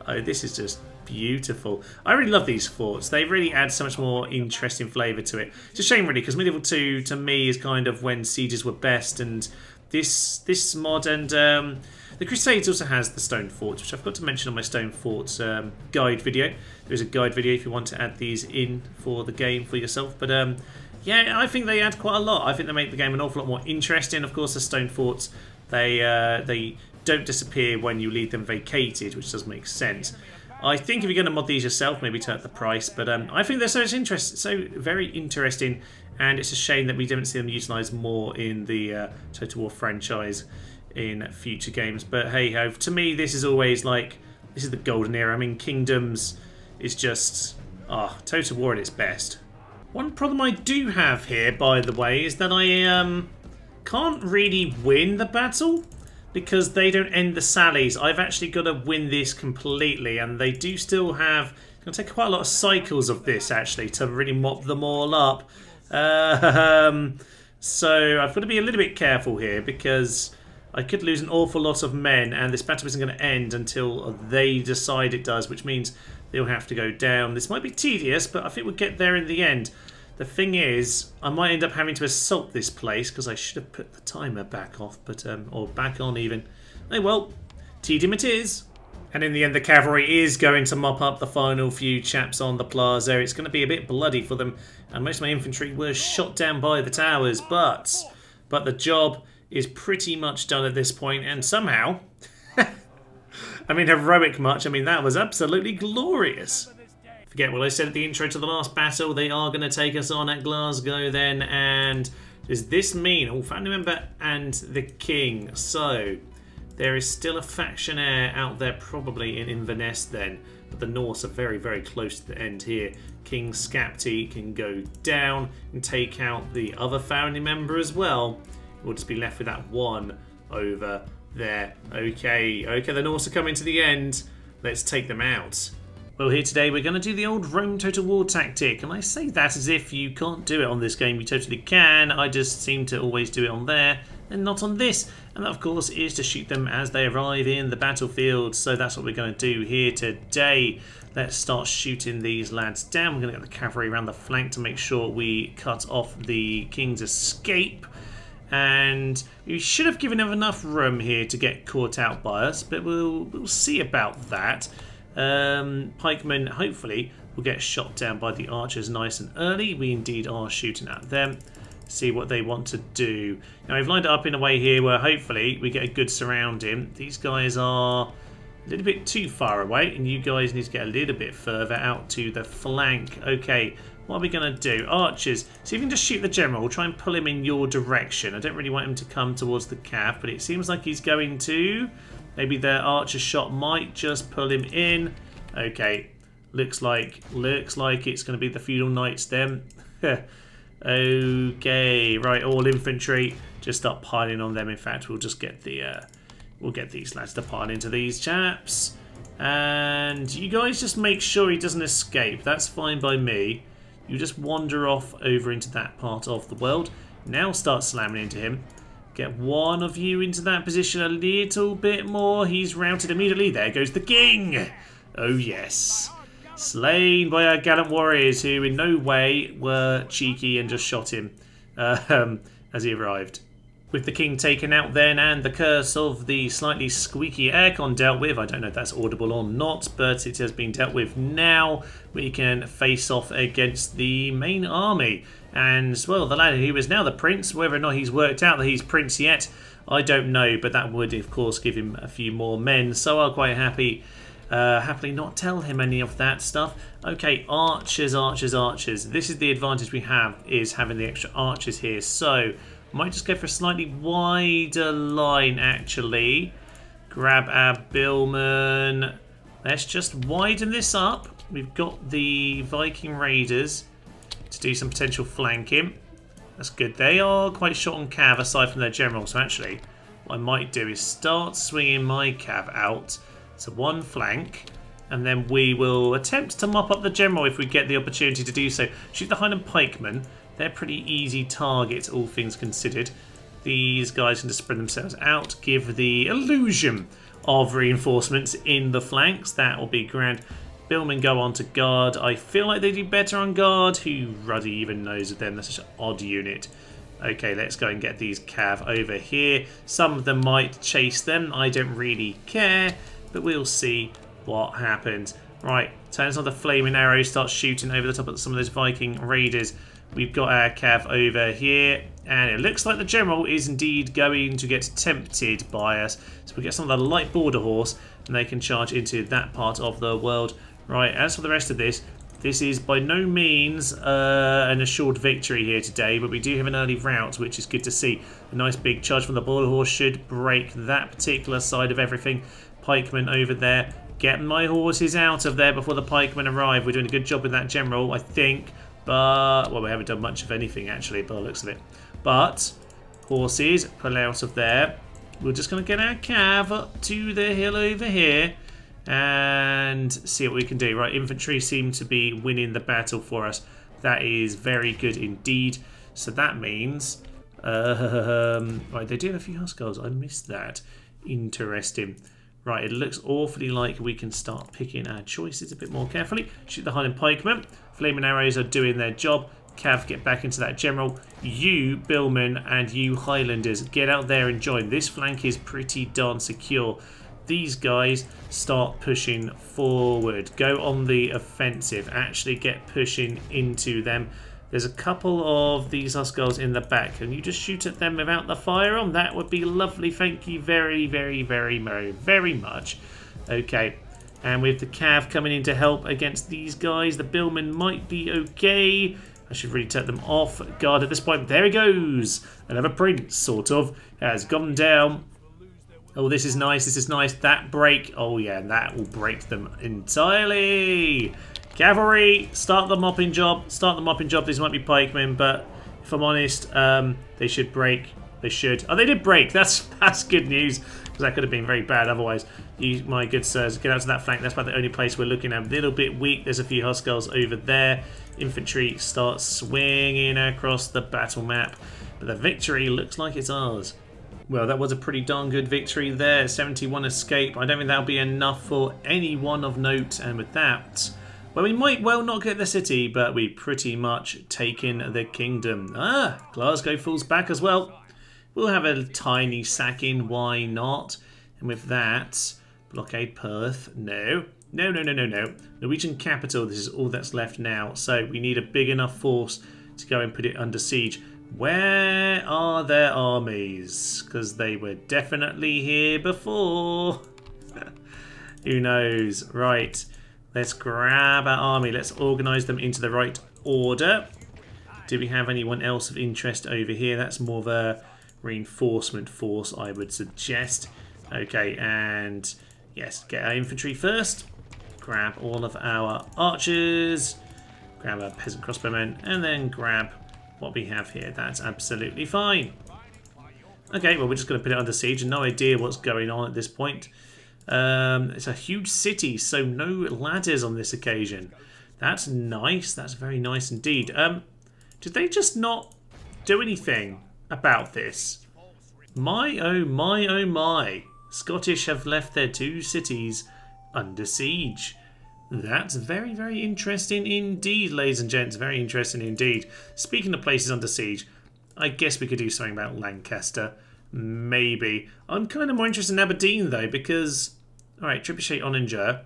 Oh, this is just beautiful. I really love these forts. They really add so much more interesting flavour to it. It's a shame, really, because Medieval 2, to me, is kind of when sieges were best, and this mod, and the Crusades also has the stone forts, which I forgot to mention on my stone forts guide video. There is a guide video if you want to add these in for the game for yourself. But yeah, I think they add quite a lot. I think they make the game an awful lot more interesting. Of course, the stone forts, they don't disappear when you leave them vacated, which does make sense. I think if you're going to mod these yourself, maybe turn up the price. But I think they're so very interesting, and it's a shame that we don't see them utilised more in the Total War franchise in future games. But hey ho, to me this is always like, this is the golden era. I mean, Kingdoms is just Total War at its best. One problem I do have here, by the way, is that I can't really win the battle because they don't end the sallies. I've actually got to win this completely, and they do still have, it's going to take quite a lot of cycles of this actually to really mop them all up. So I've got to be a little bit careful here, because I could lose an awful lot of men, and this battle isn't going to end until they decide it does, which means they'll have to go down. This might be tedious, but I think we'll get there in the end. The thing is, I might end up having to assault this place, because I should have put the timer back off, but or back on even. Oh well, tedium it is. And in the end, the cavalry is going to mop up the final few chaps on the plaza. It's going to be a bit bloody for them, and most of my infantry were shot down by the towers, but the job is pretty much done at this point, and somehow, I mean, heroic much, I mean, that was absolutely glorious. Forget what I said at the intro to the last battle. They are going to take us on at Glasgow then, and does this mean, oh, family member and the king, so there is still a faction heir out there probably in Inverness then, but the Norse are very, very close to the end here. King Skapti can go down and take out the other family member as well. We'll just be left with that one over there. Okay, the Norse are coming to the end. Let's take them out. Well, here today we're going to do the old Rome Total War tactic, and I say that as if you can't do it on this game. You totally can. I just seem to always do it on there and not on this, and that of course is to shoot them as they arrive in the battlefield. So that's what we're going to do here today. Let's start shooting these lads down. We're going to get the cavalry around the flank to make sure we cut off the king's escape. And we should have given him enough room here to get caught out by us, but we'll see about that. Pikemen hopefully will get shot down by the archers nice and early. We indeed are shooting at them. See what they want to do. Now we've lined it up in a way here where hopefully we get a good surrounding. These guys are a little bit too far away, and you guys need to get a little bit further out to the flank. Okay, what are we going to do? Archers, see if you can just shoot the general. We'll try and pull him in your direction. I don't really want him to come towards the cav, but it seems like he's going to. Maybe their archer shot might just pull him in. Okay, looks like it's going to be the feudal knights then. Okay, right, all infantry, just start piling on them. In fact, we'll just get we'll get these lads to pile into these chaps, and you guys just make sure he doesn't escape. That's fine by me. You just wander off over into that part of the world. Now start slamming into him. Get one of you into that position a little bit more. He's routed immediately. There goes the king. Oh yes. Slain by our gallant warriors who in no way were cheeky and just shot him as he arrived. With the king taken out then, and the curse of the slightly squeaky aircon dealt with, I don't know if that's audible or not, but it has been dealt with now, we can face off against the main army. And, well, the lad who is now the prince, whether or not he's worked out that he's prince yet, I don't know, but that would, of course, give him a few more men, so I'll quite happily not tell him any of that stuff. Okay, archers, archers, archers. This is the advantage we have, is having the extra archers here, so might just go for a slightly wider line, actually. Grab our billman. Let's just widen this up. We've got the Viking raiders to do some potential flanking. That's good. They are quite short on cav aside from their general. So actually, what I might do is start swinging my cav out to one flank. And then we will attempt to mop up the general if we get the opportunity to do so. Shoot the Highland pikemen. They're pretty easy targets, all things considered. These guys can just spread themselves out, give the illusion of reinforcements in the flanks. That will be grand. Billmen go on to guard. I feel like they do better on guard. Who ruddy even knows of them? That's such an odd unit. Okay, let's go and get these cav over here. Some of them might chase them. I don't really care, but we'll see what happens. Right, turns on the flaming arrow, starts shooting over the top of some of those Viking raiders. We've got our cav over here, and it looks like the general is indeed going to get tempted by us. So we get some of the light border horse, and they can charge into that part of the world. Right, as for the rest of this, this is by no means an assured victory here today, but we do have an early rout, which is good to see. A nice big charge from the border horse should break that particular side of everything. Pikemen over there. Get my horses out of there before the pikemen arrive. We're doing a good job with that general, I think. But, well, we haven't done much of anything, actually, by the looks of it. But, horses, pull out of there. We're just going to get our cav up to the hill over here and see what we can do. Right, infantry seem to be winning the battle for us. That is very good indeed. So that means... right, they do have a few Huskars. I missed that. Interesting. Right, it looks awfully like we can start picking our choices a bit more carefully. Shoot the Highland pikemen. Flaming arrows are doing their job. Cav, get back into that general. You, Billmen, and you, Highlanders, get out there and join. This flank is pretty darn secure. These guys start pushing forward. Go on the offensive. Actually get pushing into them. There's a couple of these Huskars in the back. Can you just shoot at them without the fire on? That would be lovely. Thank you very, very, very, very, very much. Okay. And with the cav coming in to help against these guys, the billmen might be okay. I should really take them off guard at this point. There he goes. Another prince, sort of, has gone down. Oh, this is nice. This is nice. That break. Oh, yeah, that will break them entirely. Cavalry, start the mopping job. Start the mopping job. These might be pikemen, but if I'm honest, they should break. They should. Oh, they did break. That's good news, because that could have been very bad otherwise. You, my good sirs, get out to that flank. That's about the only place we're looking at. A little bit weak. There's a few Huskars over there. Infantry starts swinging across the battle map, but the victory looks like it's ours. Well, that was a pretty darn good victory there. 71 escape. I don't think that'll be enough for anyone of note, and with that... well, we might well not get the city, but we pretty much taken the kingdom. Ah, Glasgow falls back as well. We'll have a tiny sack-in, why not? And with that, blockade Perth, no. No, no, no, no, no. Norwegian capital, this is all that's left now. So we need a big enough force to go and put it under siege. Where are their armies? Because they were definitely here before. Who knows? Right. Let's grab our army. Let's organise them into the right order. Do we have anyone else of interest over here? That's more of a reinforcement force, I would suggest. Okay, and yes, get our infantry first. Grab all of our archers. Grab our peasant crossbowmen, and then grab what we have here. That's absolutely fine. Okay, well, we're just going to put it under siege. No idea what's going on at this point. It's a huge city, so no ladders on this occasion. That's nice. That's very nice indeed. Did they just not do anything about this? My, oh my, oh my. Scottish have left their two cities under siege. That's very, very interesting indeed, ladies and gents. Very interesting indeed. Speaking of places under siege, I guess we could do something about Lancaster. Maybe. I'm kind of more interested in Aberdeen, though, because... alright, Trebuchet Oninger.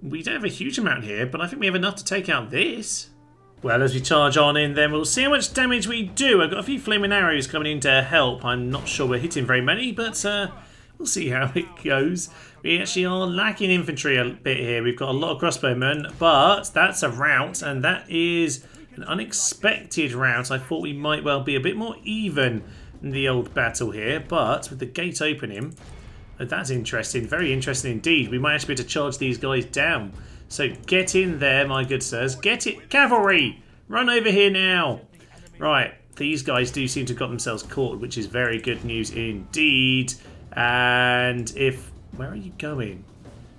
We don't have a huge amount here, but I think we have enough to take out this. Well, as we charge on in, then we'll see how much damage we do. I've got a few flaming arrows coming in to help. I'm not sure we're hitting very many, but we'll see how it goes. We actually are lacking infantry a bit here. We've got a lot of crossbowmen, but that's a rout, and that is an unexpected rout. I thought we might well be a bit more even in the old battle here, but with the gate opening, that's interesting. Very interesting indeed. We might actually be able to charge these guys down. So get in there, my good sirs. Get it. Cavalry! Run over here now. Right. These guys do seem to have got themselves caught, which is very good news indeed. And if... where are you going?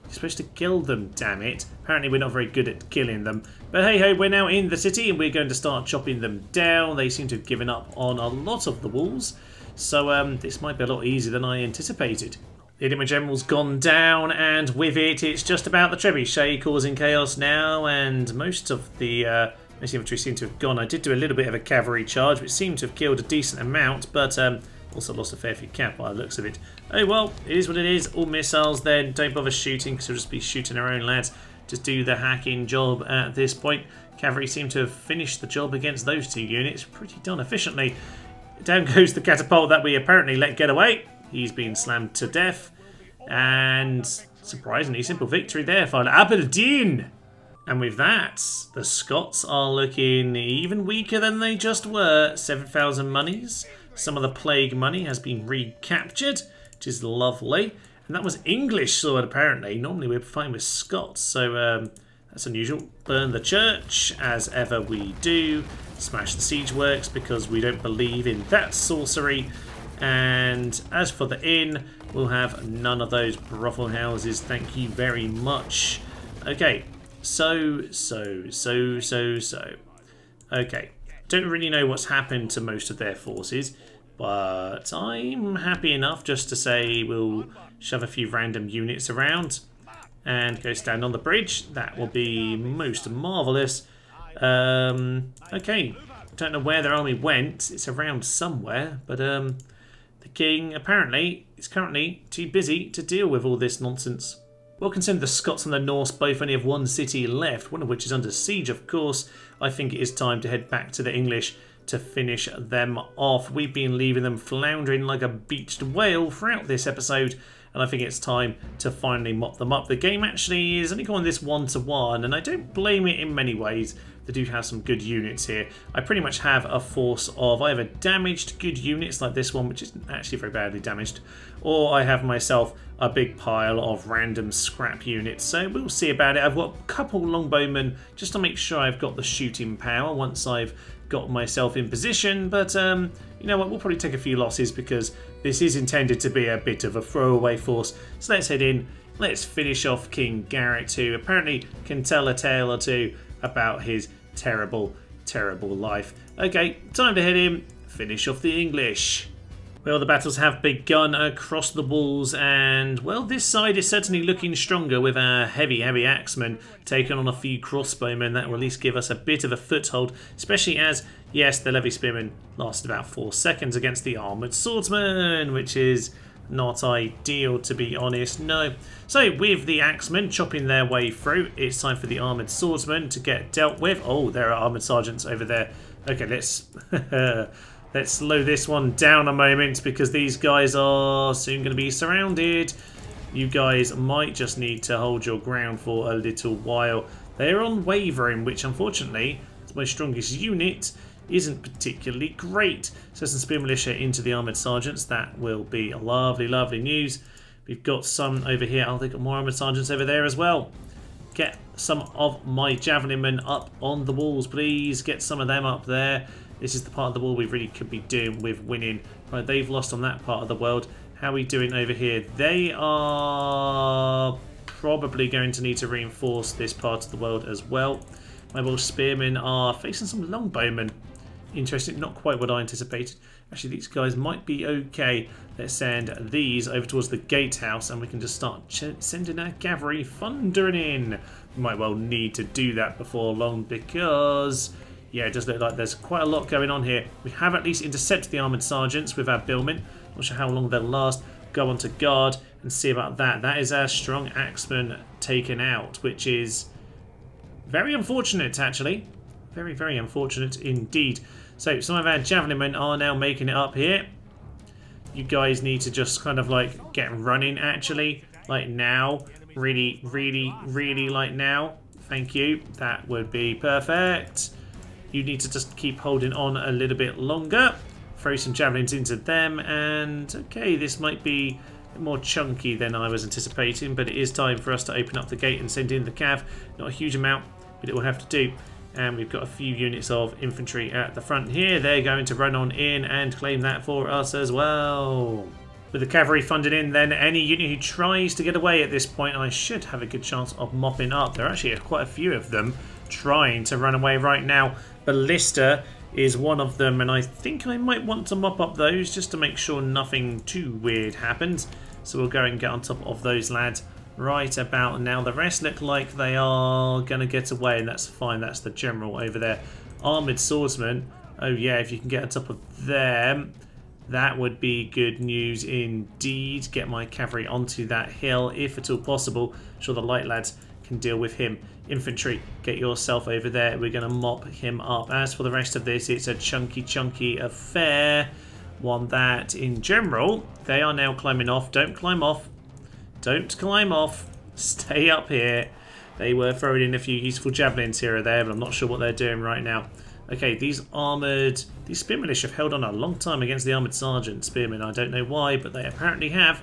You're supposed to kill them, damn it. Apparently we're not very good at killing them. But hey ho, we're now in the city and we're going to start chopping them down. They seem to have given up on a lot of the walls. So this might be a lot easier than I anticipated. The Enigma General's gone down, and with it, it's just about the Trebuchet causing chaos now, and most of the Most infantry seem to have gone. I did do a little bit of a cavalry charge, which seemed to have killed a decent amount, but also lost a fair few cap by the looks of it. Oh well, it is what it is. All missiles then. Don't bother shooting because we'll just be shooting our own lads. Just do the hacking job at this point. Cavalry seem to have finished the job against those two units pretty darn efficiently. Down goes the catapult that we apparently let get away. He's been slammed to death. And surprisingly simple victory there for Aberdeen. And with that, the Scots are looking even weaker than they just were. 7,000 monies. Some of the plague money has been recaptured, which is lovely. And that was English sword, apparently. Normally we're fine with Scots, so that's unusual. Burn the church, as ever we do. Smash the siege works, because we don't believe in that sorcery. And as for the inn, we'll have none of those brothel houses. Thank you very much. Okay. So. Okay, don't really know what's happened to most of their forces, but I'm happy enough just to say we'll shove a few random units around and go stand on the bridge. That will be most marvellous. Okay, don't know where their army went. It's around somewhere, but the king apparently is currently too busy to deal with all this nonsense. Well, considering the Scots and the Norse both only have one city left, one of which is under siege, of course, I think it is time to head back to the English to finish them off. We've been leaving them floundering like a beached whale throughout this episode, and I think it's time to finally mop them up. The game actually is only going this 1-to-1, and I don't blame it in many ways. They do have some good units here. I pretty much have a force of either damaged good units like this one, which isn't actually very badly damaged, or I have myself a big pile of random scrap units. So we'll see about it. I've got a couple longbowmen just to make sure I've got the shooting power once I've got myself in position. But you know what, we'll probably take a few losses because this is intended to be a bit of a throwaway force. So let's head in. Let's finish off King Garrett, who apparently can tell a tale or two about his terrible life. Okay, time to head in, finish off the English. Well, the battles have begun across the walls, and well, this side is certainly looking stronger with our heavy axemen taking on a few crossbowmen. That will at least give us a bit of a foothold, especially as, yes, the levy spearmen lasted about 4 seconds against the armoured swordsman, which is not ideal, to be honest, no. So with the axemen chopping their way through, it's time for the armoured swordsmen to get dealt with. Oh, there are armoured sergeants over there. Okay, let's let's slow this one down a moment because these guys are soon going to be surrounded. You guys might just need to hold your ground for a little while. They're unwavering, which unfortunately is my strongest unit. Isn't particularly great. So some spear militia into the armoured sergeants. That will be a lovely news. We've got some over here. Oh, they've got more armoured sergeants over there as well. Get some of my javelin men up on the walls, please. Get some of them up there. This is the part of the wall we really could be doing with winning. Right, they've lost on that part of the world. How are we doing over here? They are probably going to need to reinforce this part of the world as well. My little spearmen are facing some longbowmen. Interesting, not quite what I anticipated. Actually, these guys might be okay. Let's send these over towards the gatehouse and we can just start sending our cavalry thundering in. We might well need to do that before long because, yeah, it does look like there's quite a lot going on here. We have at least intercepted the armoured sergeants with our billmen. Not sure how long they'll last. Go on to guard and see about that. That is our strong axeman taken out, which is very unfortunate, actually. Very unfortunate indeed. So some of our javelin men are now making it up here. You guys need to just kind of like get running, actually, like now. Really like now. Thank you. That would be perfect. You need to just keep holding on a little bit longer. Throw some javelins into them, and okay, this might be more chunky than I was anticipating, but it is time for us to open up the gate and send in the cav. Not a huge amount, but it will have to do. And we've got a few units of infantry at the front here. They're going to run on in and claim that for us as well. With the cavalry funded in, then any unit who tries to get away at this point, I should have a good chance of mopping up. There are actually quite a few of them trying to run away right now. Ballista is one of them, and I think I might want to mop up those just to make sure nothing too weird happens. So we'll go and get on top of those lads right about now. The rest look like they are going to get away, and that's fine. That's the general over there. Armoured swordsman. Oh yeah, if you can get on top of them, that would be good news indeed. Get my cavalry onto that hill, if at all possible. I'm sure the light lads can deal with him. Infantry, get yourself over there. We're going to mop him up. As for the rest of this, it's a chunky affair. One that, in general, they are now climbing off. Don't climb off. Don't climb off. Stay up here. They were throwing in a few useful javelins here or there, but I'm not sure what they're doing right now. Okay, these spearmen have held on a long time against the armoured sergeant spearmen. I don't know why, but they apparently have.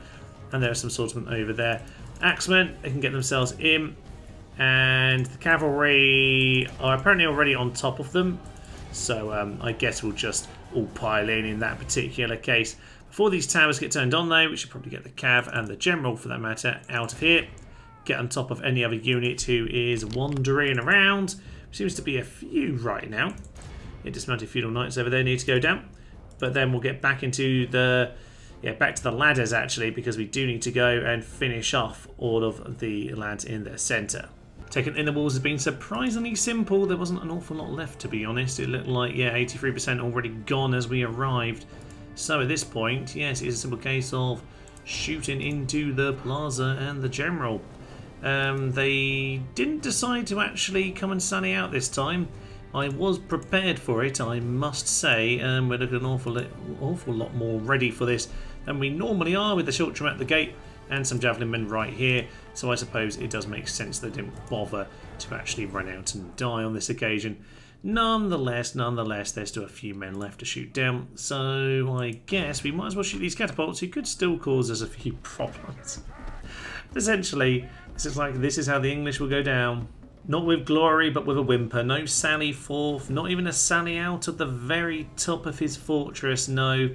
And there are some swordsmen over there. Axemen, they can get themselves in. And the cavalry are apparently already on top of them. So I guess we'll just all pile in that particular case. Before these towers get turned on though, we should probably get the cav and the general for that matter out of here. Get on top of any other unit who is wandering around. Seems to be a few right now. Yeah, dismounted feudal knights over there need to go down. But then we'll get back into the... yeah, back to the ladders actually, because we do need to go and finish off all of the lads in the centre. Taking in the walls has been surprisingly simple. There wasn't an awful lot left, to be honest. It looked like, yeah, 83% already gone as we arrived. So at this point, yes, it's a simple case of shooting into the plaza and the general. They didn't decide to actually come and sally out this time. I was prepared for it, I must say. We're looking an awful lot more ready for this than we normally are, with the Shiltram at the gate and some javelin men right here. So I suppose it does make sense they didn't bother to actually run out and die on this occasion. Nonetheless, there's still a few men left to shoot down. So I guess we might as well shoot these catapults, who could still cause us a few problems. Essentially, this is how the English will go down. Not with glory, but with a whimper. No sally forth, not even a sally out of the very top of his fortress. No,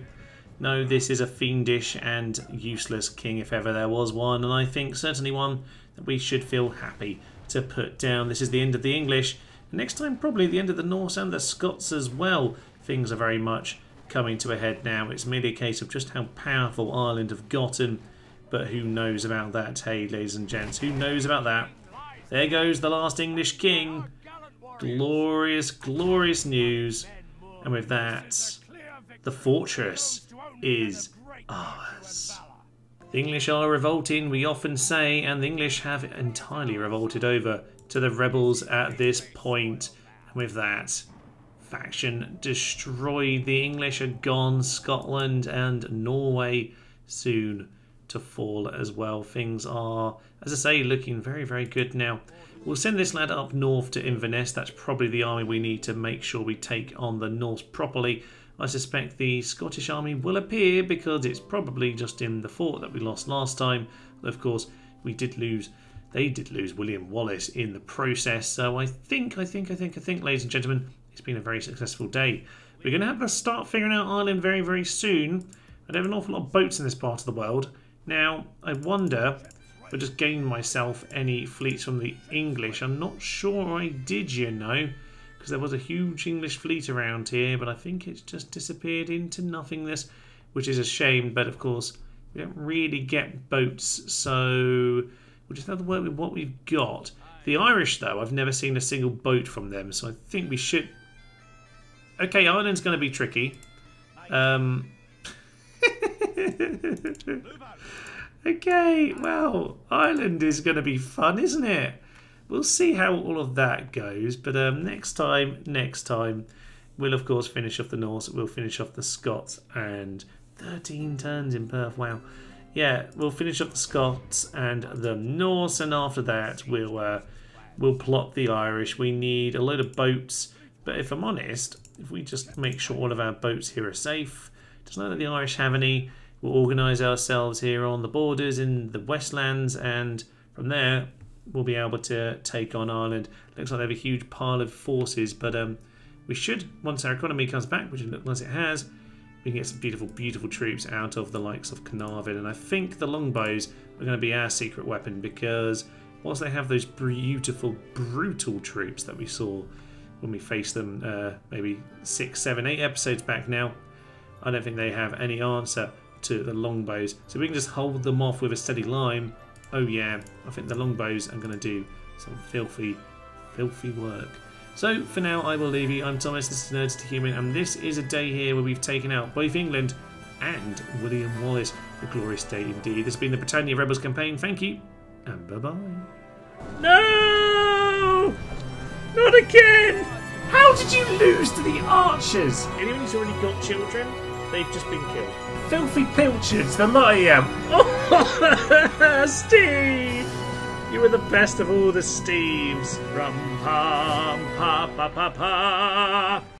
this is a fiendish and useless king if ever there was one, and I think certainly one that we should feel happy to put down. This is the end of the English. Next time, probably the end of the Norse and the Scots as well. Things are very much coming to a head now. It's merely a case of just how powerful Ireland have gotten. But who knows about that, hey, ladies and gents? Who knows about that? There goes the last English king. Glorious, glorious news. And with that, the fortress is ours. The English are revolting, we often say, and the English have entirely revolted over to the rebels at this point. And with that, faction destroyed. The English are gone. Scotland and Norway soon to fall as well. Things are, as I say, looking very, very good now. We'll send this lad up north to Inverness. That's probably the army we need to make sure we take on the Norse properly. I suspect the Scottish army will appear because it's probably just in the fort that we lost last time. Of course, they did lose William Wallace in the process. So I think, ladies and gentlemen, it's been a very successful day. We're going to have to start figuring out Ireland very, very soon. I don't have an awful lot of boats in this part of the world. Now, I wonder if I just gained myself any fleets from the English. I'm not sure I did, you know, because there was a huge English fleet around here, but I think it's just disappeared into nothingness, which is a shame. But of course, we don't really get boats, so we'll just have to work with what we've got. The Irish, though, I've never seen a single boat from them, so I think we should... Okay, Ireland's going to be tricky. Okay, well, Ireland is going to be fun, isn't it? We'll see how all of that goes, but next time, we'll of course finish off the Norse, we'll finish off the Scots, and 13 turns in Perth, wow. Yeah, we'll finish off the Scots and the Norse, and after that we'll plot the Irish. We need a load of boats, but if I'm honest, if we just make sure all of our boats here are safe, doesn't know that the Irish have any, we'll organise ourselves here on the borders in the Westlands, and from there we'll be able to take on Ireland. Looks like they have a huge pile of forces, but we should, once our economy comes back, which it looks like it has, we can get some beautiful, beautiful troops out of the likes of Carnarvon. And I think the longbows are going to be our secret weapon, because whilst they have those beautiful, brutal troops that we saw when we faced them maybe 6, 7, 8 episodes back now, I don't think they have any answer to the longbows. So we can just hold them off with a steady line Oh yeah, I think the longbows are going to do some filthy work. So for now, I will leave you. I'm Thomas, this is Nerds to Human, and this is a day here where we've taken out both England and William Wallace. A glorious day indeed. This has been the Britannia Rebels campaign. Thank you, and bye-bye. No! Not again! How did you lose to the archers? Anyone who's already got children, they've just been killed. Filthy pilchards, the lot I am. Oh, Steve! You were the best of all the Steves. Rum pum pa pa pa pa.